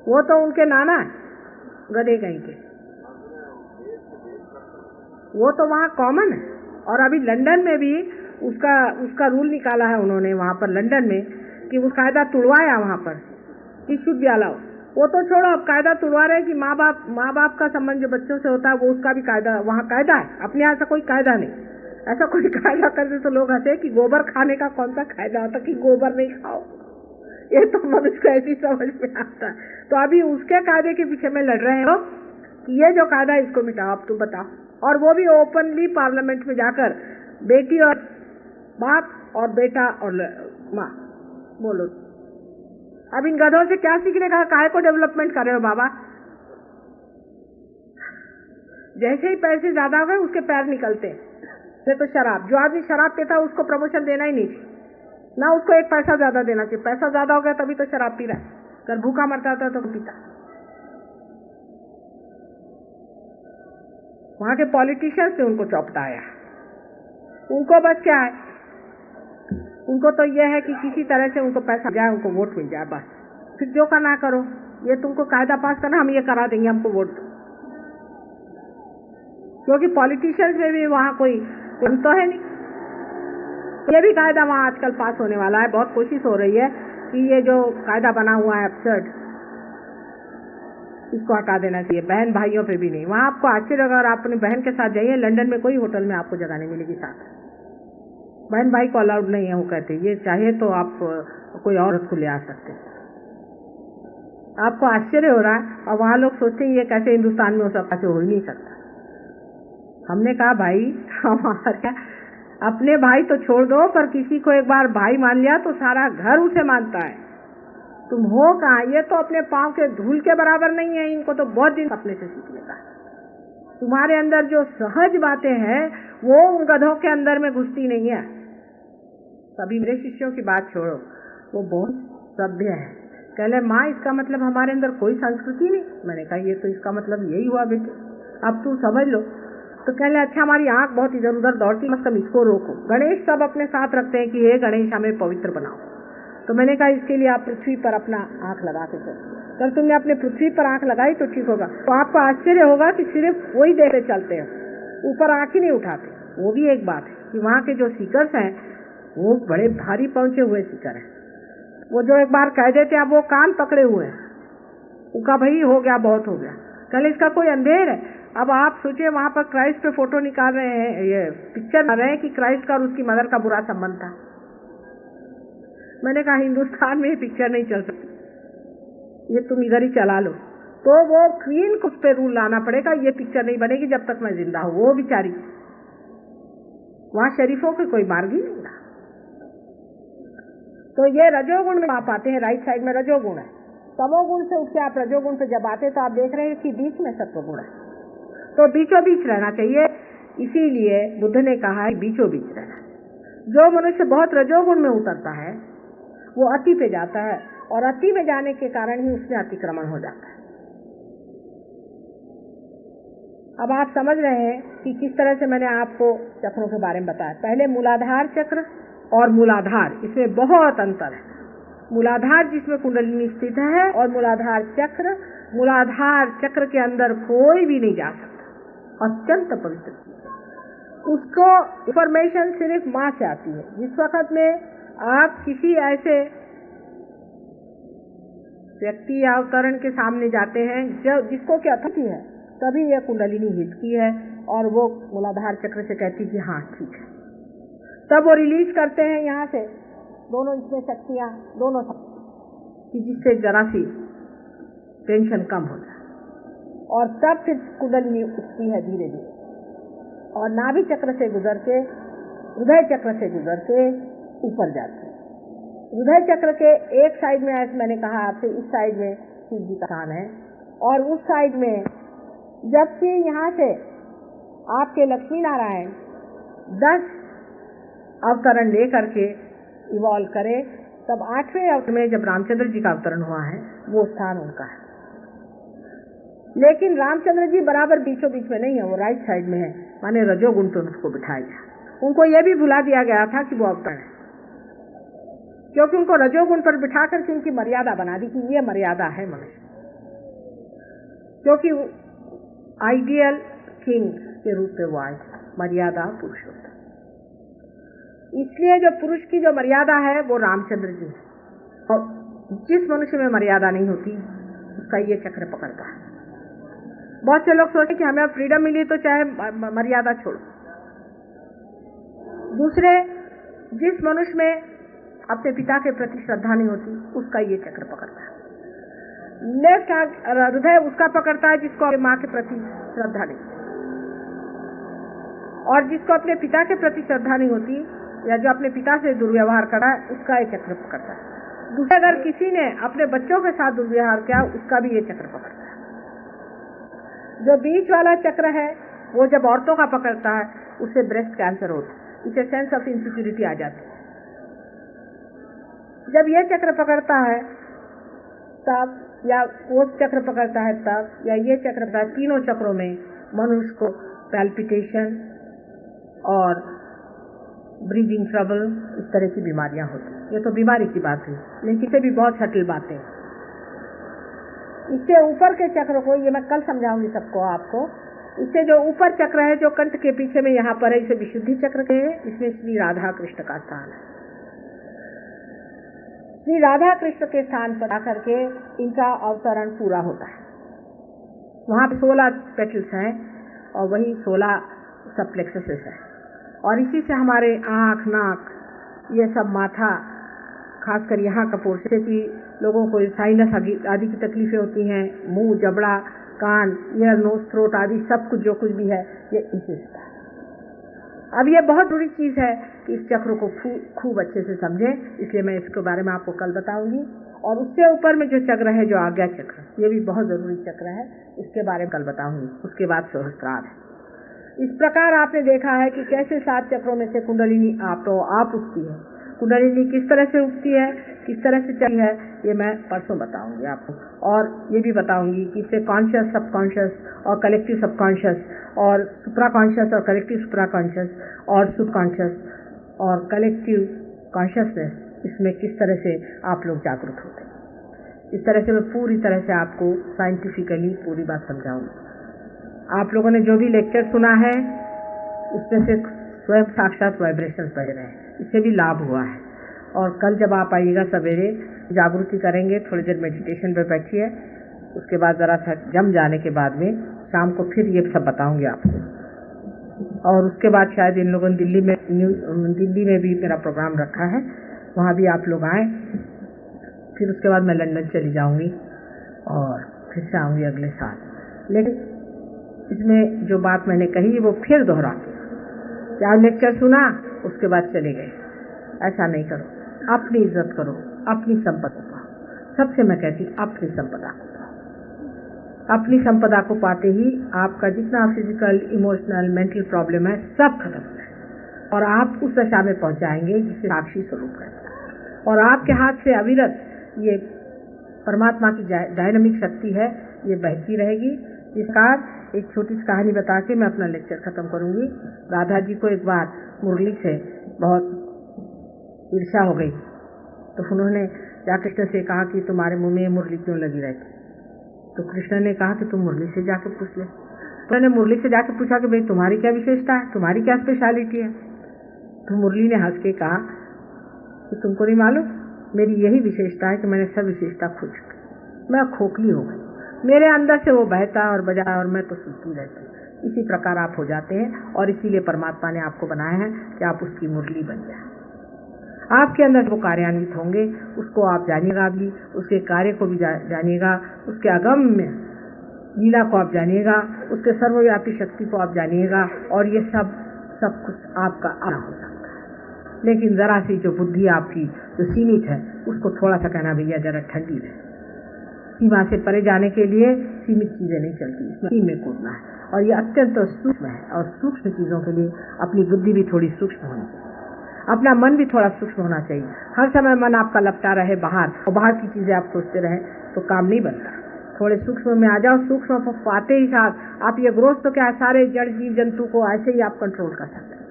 वो तो उनके नाना है, गधे कहीं के, वो तो वहाँ कॉमन है। और अभी लंदन में भी उसका रूल निकाला है उन्होंने वहाँ पर लंदन में, कि वो कायदा तुड़वाया वहाँ पर कि शुद्ध अलाव। वो तो छोड़ो, अब कायदा तुड़वा रहे कि माँ बाप का संबंध जो बच्चों से होता है वो उसका भी कायदा, वहाँ कायदा है। अपने यहाँ ऐसा कोई कायदा नहीं। ऐसा कोई कायदा करते तो लोग हंसे कि गोबर खाने का कौन सा कायदा होता कि गोबर नहीं खाओ। ये तो मनुष्य को ऐसी समझ में आता है। तो अभी उसके कायदे के पीछे में लड़ रहे हो कि ये जो कायदा है इसको मिटाओ, अब तुम बताओ। और वो भी ओपनली पार्लियामेंट में जाकर, बेटी और बाप और बेटा और माँ बोलो। अब इन गधों से क्या सीखने का, काहे को डेवलपमेंट कर रहे हो बाबा। जैसे ही पैसे ज्यादा हो गए उसके पैर निकलते हैं। तो शराब, जो आदमी शराब पीता है उसको प्रमोशन देना ही नहीं चाहिए ना, उसको 1 पैसा ज्यादा देना चाहिए। पैसा ज्यादा हो गया तभी तो शराब पी रहा है, अगर भूखा मरता होता तो पीता। वहां के पॉलिटिशियंस ने उनको चौपटाया। उनको बस क्या है, उनको तो यह है कि किसी तरह से उनको पैसा जाए, उनको वोट मिल जाए, बस। फिर जो करना करो, ये तुमको कायदा पास करना, हम ये करा देंगे, हमको वोट दो। क्योंकि पॉलिटिशियंस में भी वहाँ कोई तो है नहीं। ये भी कायदा वहाँ आजकल पास होने वाला है। बहुत कोशिश हो रही है कि ये जो कायदा बना हुआ है अपसर्ड, इसको हटा देना चाहिए। बहन भाइयों पे भी नहीं। वहाँ आपको आश्चर्य, अगर आप अपनी बहन के साथ जाइए, लंदन में कोई होटल में आपको जगह नहीं मिलेगी साथ। बहन भाई को अलाउड नहीं है, वो कहते ये चाहे तो आप कोई औरत को ले आ सकते। आपको आश्चर्य हो रहा है और वहाँ लोग सोचते हैं ये कैसे हिंदुस्तान में वो सब कैसे हो ही नहीं सकता। हमने कहा भाई, हमारे अपने भाई तो छोड़ दो, पर किसी को एक बार भाई मान लिया तो सारा घर उसे मानता है। तुम हो कहाँ, ये तो अपने पाँव के धूल के बराबर नहीं है। इनको तो बहुत दिन अपने से सीखने का। तुम्हारे अंदर जो सहज बातें हैं वो उन गधों के अंदर में घुसती नहीं है। सभी मेरे शिष्यों की बात छोड़ो, वो बहुत सभ्य है। कहले माँ, इसका मतलब हमारे अंदर कोई संस्कृति नहीं। मैंने कहा ये तो इसका मतलब यही हुआ बेटे, अब तू समझ लो। तो कहले अच्छा, हमारी आंख बहुत इधर उधर दौड़ती, मत कम इसको रोको। गणेश सब अपने साथ रखते हैं कि हे गणेश हमें पवित्र बनाओ। तो मैंने कहा इसके लिए आप पृथ्वी पर अपना आंख लगा के चलो। जब तुमने अपने पृथ्वी पर आंख लगाई तो ठीक होगा। तो आपको आश्चर्य होगा कि सिर्फ वही देर चलते हैं, ऊपर आंख ही नहीं उठाते। वो भी एक बात है कि वहाँ के जो सीकर्स हैं वो बड़े भारी पहुंचे हुए सीकर हैं। वो जो एक बार कह देते अब वो कान पकड़े हुए हैं, उनका भाई हो गया, बहुत हो गया। कल इसका कोई अंधेर है, अब आप सोचिए वहां पर क्राइस्ट पे फोटो निकाल रहे हैं, ये पिक्चर बना रहे हैं कि क्राइस्ट का और उसकी मदर का बुरा संबंध था। मैंने कहा हिंदुस्तान में ये पिक्चर नहीं चल सकती, ये तुम इधर ही चला लो। तो वो क्वीन को उस पर रूल लाना पड़ेगा, ये पिक्चर नहीं बनेगी जब तक मैं जिंदा हूं। वो बेचारी वहां शरीफों के कोई मार्ग ही नहीं था। तो ये रजोगुण में आप आते हैं, राइट साइड में रजोगुण है। तमोगुण से उठ के आप रजोगुण पे जब आते तो आप देख रहे हैं कि बीच में सत्वगुण है। तो बीचों बीच रहना चाहिए, इसीलिए बुद्ध ने कहा है बीचों बीच रहना। जो मनुष्य बहुत रजोगुण में उतरता है वो अति पे जाता है, और अति में जाने के कारण ही उसमें अतिक्रमण हो जाता है। अब आप समझ रहे हैं कि किस तरह से मैंने आपको चक्रों के बारे में बताया। पहले मूलाधार चक्र और मूलाधार, इसमें बहुत अंतर है। मूलाधार जिसमें कुंडलिनी स्थित है और मूलाधार चक्र, मूलाधार चक्र के अंदर कोई भी नहीं जा सकता, अत्यंत पवित्र चीज है। उसको इंफॉर्मेशन सिर्फ माँ से आती है। जिस वक्त में आप किसी ऐसे व्यक्ति या अवतरण के सामने जाते हैं जब जिसको क्या अथॉरिटी है, तभी यह कुंडलिनी हिलती है और वो मूलाधार चक्र से कहती है कि हाँ ठीक है। तब वो रिलीज करते हैं यहाँ से दोनों इसमें शक्तियाँ, दोनों कि जिससे जरा सी टेंशन कम हो जाए, और तब फिर कुंडलिनी उठती है धीरे धीरे और नाभि चक्र से गुजर के हृदय चक्र से गुजर के ऊपर जाती है। हृदय चक्र के एक साइड में, ऐसे मैंने कहा आपसे, इस साइड में शिव जी का स्थान है और उस साइड में जबकि यहाँ से आपके लक्ष्मी नारायण 10 अवतरण ले करके इवॉल्व करे, तब 8वें अवतरण में जब रामचंद्र जी का अवतरण हुआ है वो स्थान उनका है। लेकिन रामचंद्र जी बराबर बीचों बीच में नहीं है, वो राइट साइड में है, माने रजोगुण पे उनको बिठाया गया। उनको यह भी भुला दिया गया था कि वो अवतरण है, क्योंकि उनको रजोगुण पर बिठा करके उनकी मर्यादा बना दी कि ये मर्यादा है मनुष्य, क्योंकि आइडियल किंग के रूप में वो आए, मर्यादा पुरुषोत्तम। इसलिए जो पुरुष की जो मर्यादा है वो रामचंद्र जी है, और जिस मनुष्य में मर्यादा नहीं होती उसका ये चक्र पकड़ता है। बहुत से लोग सोचते कि हमें फ्रीडम मिली तो चाहे मर्यादा छोड़ो। दूसरे, जिस मनुष्य में अपने पिता के प्रति श्रद्धा नहीं होती उसका ये चक्र पकड़ता है। लेफ्ट हृदय उसका पकड़ता है जिसको अपने माँ के प्रति श्रद्धा नहीं, और जिसको अपने पिता के प्रति श्रद्धा नहीं होती या जो अपने पिता से दुर्व्यवहार करा उसका ये चक्र पकड़ता है। दूसरे, अगर किसी ने अपने बच्चों के साथ दुर्व्यवहार किया उसका भी ये चक्र पकड़ता है। जो बीच वाला चक्र है वो जब औरतों का पकड़ता है उससे ब्रेस्ट कैंसर होता है, इसे सेंस ऑफ इनसिक्योरिटी आ जाती है। जब ये चक्र पकड़ता है तब, या वो चक्र पकड़ता है तब, या ये चक्र पकड़ता है, तीनों चक्रों में मनुष्य को पैल्पिटेशन और ब्रीदिंग ट्रबल, इस तरह की बीमारियां होती। ये तो बीमारी की बात है, लेकिन इसे भी बहुत सटल बातें। इससे ऊपर के चक्र को, ये मैं कल समझाऊंगी सबको आपको। इससे जो ऊपर चक्र है जो कंठ के पीछे में यहाँ पर है, इसे विशुद्धि चक्र कहे। इसमें श्री राधा कृष्ण का स्थान है। श्री राधा कृष्ण के स्थान पर आकर के इनका अवतरण पूरा होता है। वहाँ पे 16 पेटल्स हैं और वही 16 सब प्लेक्ससेस है, और इसी से हमारे आँख, नाक, ये सब माथा, खासकर यहाँ का पोर्शन की लोगों को साइनस आदि की तकलीफें होती हैं, मुंह, जबड़ा, कान, ईयर, नोज, थ्रोट आदि सब कुछ जो कुछ भी है ये इसी से है। अब ये बहुत बुरी चीज़ है कि इस चक्र को खूब अच्छे से समझें, इसलिए मैं इसके बारे में आपको कल बताऊंगी। और उससे ऊपर में जो चक्र है, जो आज्ञा चक्र, ये भी बहुत जरूरी चक्र है, इसके बारे में कल बताऊंगी। उसके बाद सहस्त्रार है। इस प्रकार आपने देखा है कि कैसे 7 चक्रों में से कुंडलिनी आप उठती है। कुंडलिनी किस तरह से उठती है, किस तरह से चली है, ये मैं परसों बताऊंगी आपको। और ये भी बताऊंगी कि इससे कॉन्शियस, सबकॉन्शियस और कलेक्टिव सबकॉन्शियस और सुप्रा कॉन्शियस और कलेक्टिव सुप्रा कॉन्शियस और सबकॉन्शियस और कलेक्टिव कॉन्शियसनेस, इसमें किस तरह से आप लोग जागरूक होते हैं। इस तरह से मैं पूरी तरह से आपको साइंटिफिकली पूरी बात समझाऊंगी। आप लोगों ने जो भी लेक्चर सुना है उसमें से स्वयं साक्षात वाइब्रेशंस बज रहे हैं, इससे भी लाभ हुआ है। और कल जब आप आइएगा सवेरे, जागृति करेंगे, थोड़ी देर मेडिटेशन पे बैठिए, उसके बाद ज़रा सा जम जाने के बाद में शाम को फिर ये सब बताऊंगी आपको। और उसके बाद शायद इन लोगों ने दिल्ली में भी मेरा प्रोग्राम रखा है, वहाँ भी आप लोग आए। फिर उसके बाद मैं लंदन चली जाऊंगी और फिर से आऊंगी अगले साल। लेकिन इसमें जो बात मैंने कही वो फिर दोहराती हूँ। क्या लेक्चर सुना उसके बाद चले गए, ऐसा नहीं करो। अपनी इज्जत करो, अपनी संपदा को पाओ। सबसे मैं कहती हूँ अपनी संपदा को पाओ। अपनी संपदा को पाते ही आपका जितना फिजिकल, इमोशनल, मेंटल प्रॉब्लम है सब खत्म हो जाए और आप उस दशा में पहुंच जाएंगे जिसे साक्षी स्वरूप कहते हैं। और आपके हाथ से अविरत ये परमात्मा की डायनामिक शक्ति है, ये बहती रहेगी। इस बार एक छोटी सी कहानी बता के मैं अपना लेक्चर खत्म करूंगी। राधा जी को एक बार मुरली से बहुत ईर्ष्या हो गई, तो उन्होंने जाकर कृष्ण से कहा कि तुम्हारे मुंह में मुरली क्यों लगी रहती। तो कृष्ण ने कहा कि तुम मुरली से जाकर पूछ ले। तो मैंने मुरली से जाकर पूछा कि भाई तुम्हारी क्या विशेषता है, तुम्हारी क्या स्पेशलिटी है। तो मुरली ने हंस के कहा कि तुमको नहीं मालूम, मेरी यही विशेषता है कि मैंने सब विशेषता खो चुकी, मैं खोखली हो गई, मेरे अंदर से वो बहता और बजा और मैं तो सुनती रहती। इसी प्रकार आप हो जाते हैं और इसीलिए परमात्मा ने आपको बनाया है कि आप उसकी मुरली बन जाए। आपके अंदर वो कार्यान्वित होंगे, उसको आप जानिएगा भी, उसके कार्य को भी जानिएगा, उसके अगम्य लीला को आप जानिएगा, उसके सर्वव्यापी शक्ति को आप जानिएगा और ये सब कुछ आपका आना हो सकता है। लेकिन जरा सी जो बुद्धि आपकी जो सीमित है उसको थोड़ा सा कहना भैया जरा ठंडी रहे। सीमा से परे जाने के लिए सीमित चीजें नहीं चलती, इसमें सीम में कूदना है और ये अत्यंत सूक्ष्म है। और सूक्ष्म चीजों के लिए अपनी बुद्धि भी थोड़ी सूक्ष्म होनी चाहिए, अपना मन भी थोड़ा सूक्ष्म होना चाहिए। हर समय मन आपका लपटा रहे बाहर और बाहर की चीजें आप सोचते रहे तो काम नहीं बनता। थोड़े सूक्ष्म में आ जाओ। सूक्ष्म को पाते ही साथ आप ये ग्रोथ तो क्या सारे जड़ जीव जंतु को ऐसे ही आप कंट्रोल कर सकते हैं,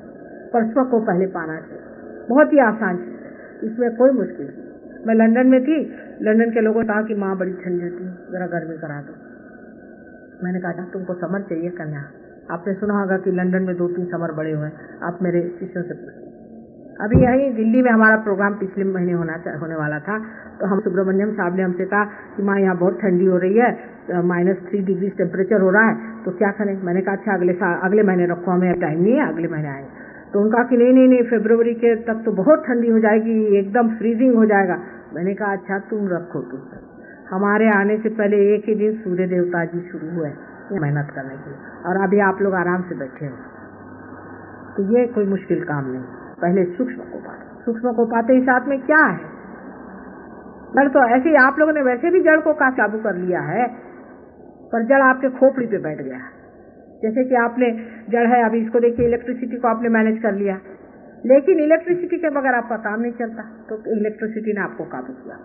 पर स्व को पहले पाना चाहिए। बहुत ही आसान चीज है, इसमें कोई मुश्किल नहीं। मैं लंदन में थी, लंदन के लोगों ने कहा कि माँ बड़ी ठंडी थी, जरा गर्मी करा दो। मैंने कहा तुमको समर चाहिए कन्या। आपने सुना होगा कि लंदन में 2-3 समर बड़े हुए, आप मेरे शिष्यों से पूछिए। अभी यही दिल्ली में हमारा प्रोग्राम पिछले महीने होने वाला था, तो हम सुब्रमण्यम साहब ने हमसे कहा कि माँ यहाँ बहुत ठंडी हो रही है, -3 डिग्री टेम्परेचर हो रहा है, तो क्या करें। मैंने कहा अच्छा अगले महीने रखो, हमें टाइम नहीं है, अगले महीने आएंगे। तो उनका कि नहीं फरवरी के तक तो बहुत ठंडी हो जाएगी, एकदम फ्रीजिंग हो जाएगा। मैंने कहा अच्छा तुम रखो। हमारे आने से पहले एक ही दिन सूर्य देवता जी शुरू हुए मेहनत करने के लिए, और अभी आप लोग आराम से बैठे हो। तो ये कोई मुश्किल काम नहीं। पहले सूक्ष्म को पाते, सूक्ष्म को पाते ही साथ में क्या है, जड़ तो ऐसे ही आप लोगों ने वैसे भी जड़ को काबू कर लिया है, पर जड़ आपके खोपड़ी पे बैठ गया। जैसे कि आपने जड़ है, अभी इसको देखिए, इलेक्ट्रिसिटी को आपने मैनेज कर लिया, लेकिन इलेक्ट्रिसिटी के बगैर आपका काम नहीं चलता, तो इलेक्ट्रिसिटी ने आपको काबू किया।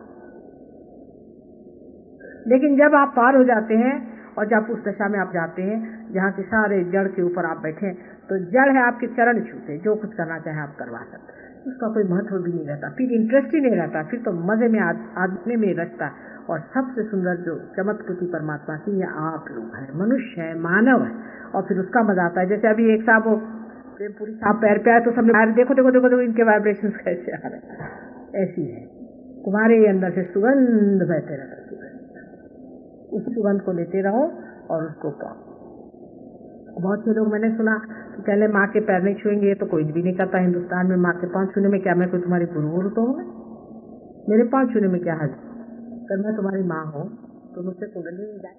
लेकिन जब आप पार हो जाते हैं और जब उस दशा में आप जाते हैं जहाँ के सारे जड़ के ऊपर आप बैठे, तो जड़ है आपके चरण छूते, जो कुछ करना चाहे आप करवा सकते, उसका कोई महत्व भी नहीं रहता, फिर इंटरेस्ट ही नहीं रहता, फिर तो मजे में आदमी में रहता। और सबसे सुंदर जो चमत्कृति परमात्मा की, ये आप लोग हैं, मनुष्य है, मानव है, और फिर उसका मजा आता है। जैसे अभी एक साहब प्रेमपुरी साहब पैर पे आए तो सबने देखो देखो देखो देखो इनके वाइब्रेशन कैसे आ रहे हैं। ऐसी है तुम्हारे अंदर से सुगंध बहते रहता, उस सुगंध को लेते रहो और उसको पाओ। बहुत से लोग मैंने सुना कि पहले माँ के पैर नहीं छुएंगे, तो कोई भी नहीं करता हिंदुस्तान में। माँ के पाँव छूने में क्या मैं कोई तुम्हारी गुरु तो हूँ? मेरे पाँव छूने में क्या हर्ज? अगर मैं तुम्हारी माँ हूँ तो मुझसे कुंडली नहीं जाए।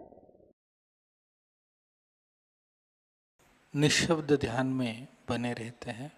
निःशब्द ध्यान में बने रहते हैं।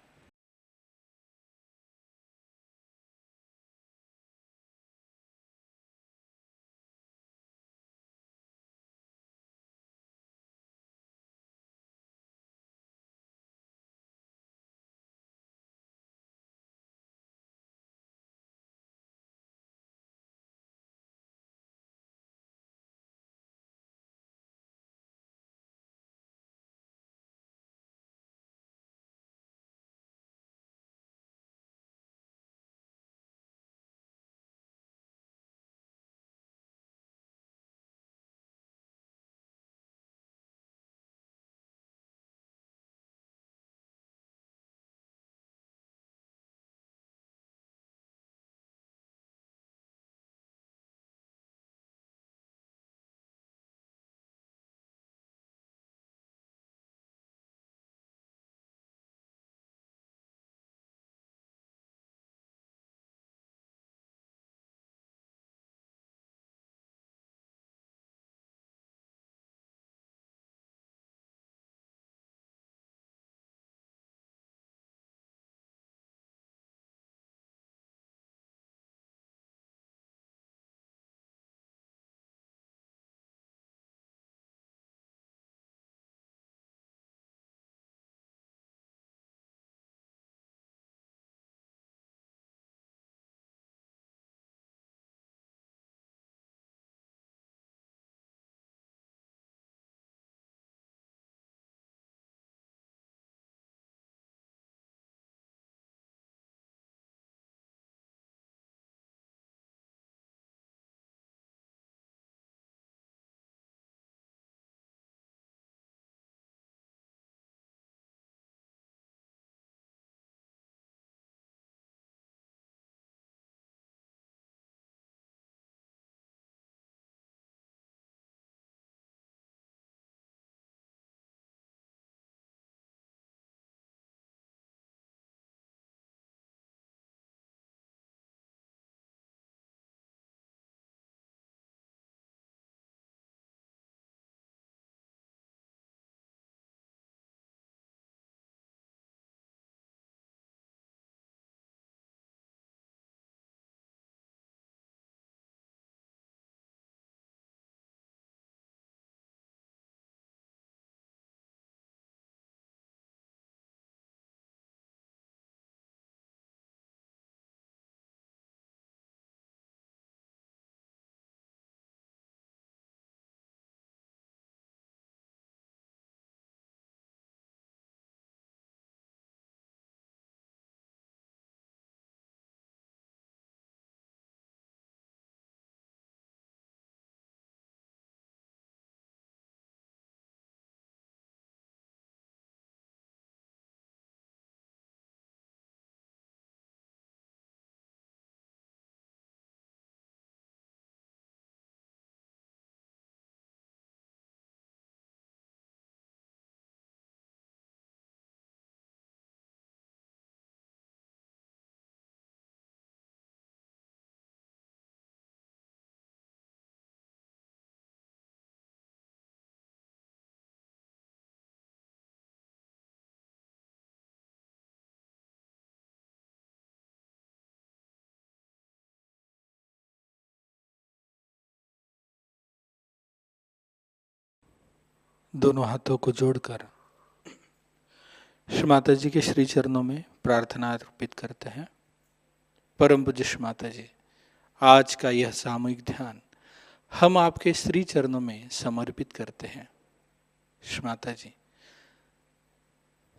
दोनों हाथों को जोड़कर श्री माता जी के श्री चरणों में प्रार्थना अर्पित करते हैं। परम पूज्य श्री माता जी, आज का यह सामूहिक ध्यान हम आपके श्री चरणों में समर्पित करते हैं। श्री माता जी,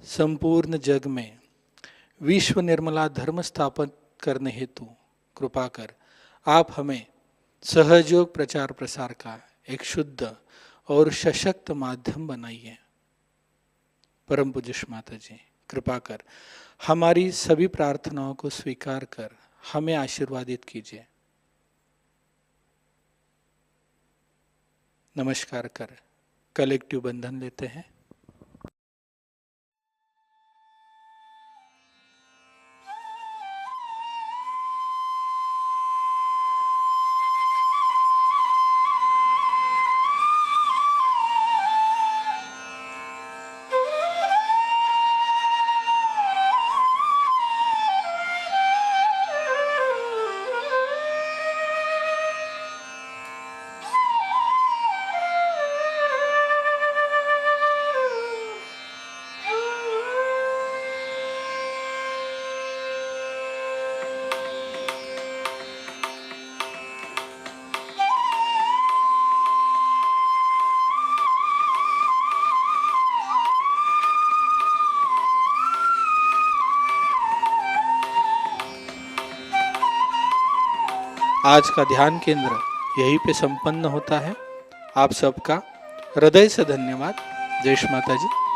संपूर्ण जग में विश्व निर्मला धर्म स्थापन करने हेतु कृपा कर आप हमें सहयोग प्रचार प्रसार का एक शुद्ध और सशक्त माध्यम बनाइए। परम पूज्य श्री माता जी, कृपा कर हमारी सभी प्रार्थनाओं को स्वीकार कर हमें आशीर्वादित कीजिए। नमस्कार कर कलेक्टिव बंधन लेते हैं। आज का ध्यान केंद्र यहीं पे संपन्न होता है। आप सबका हृदय से धन्यवाद। जय श्री माता जी।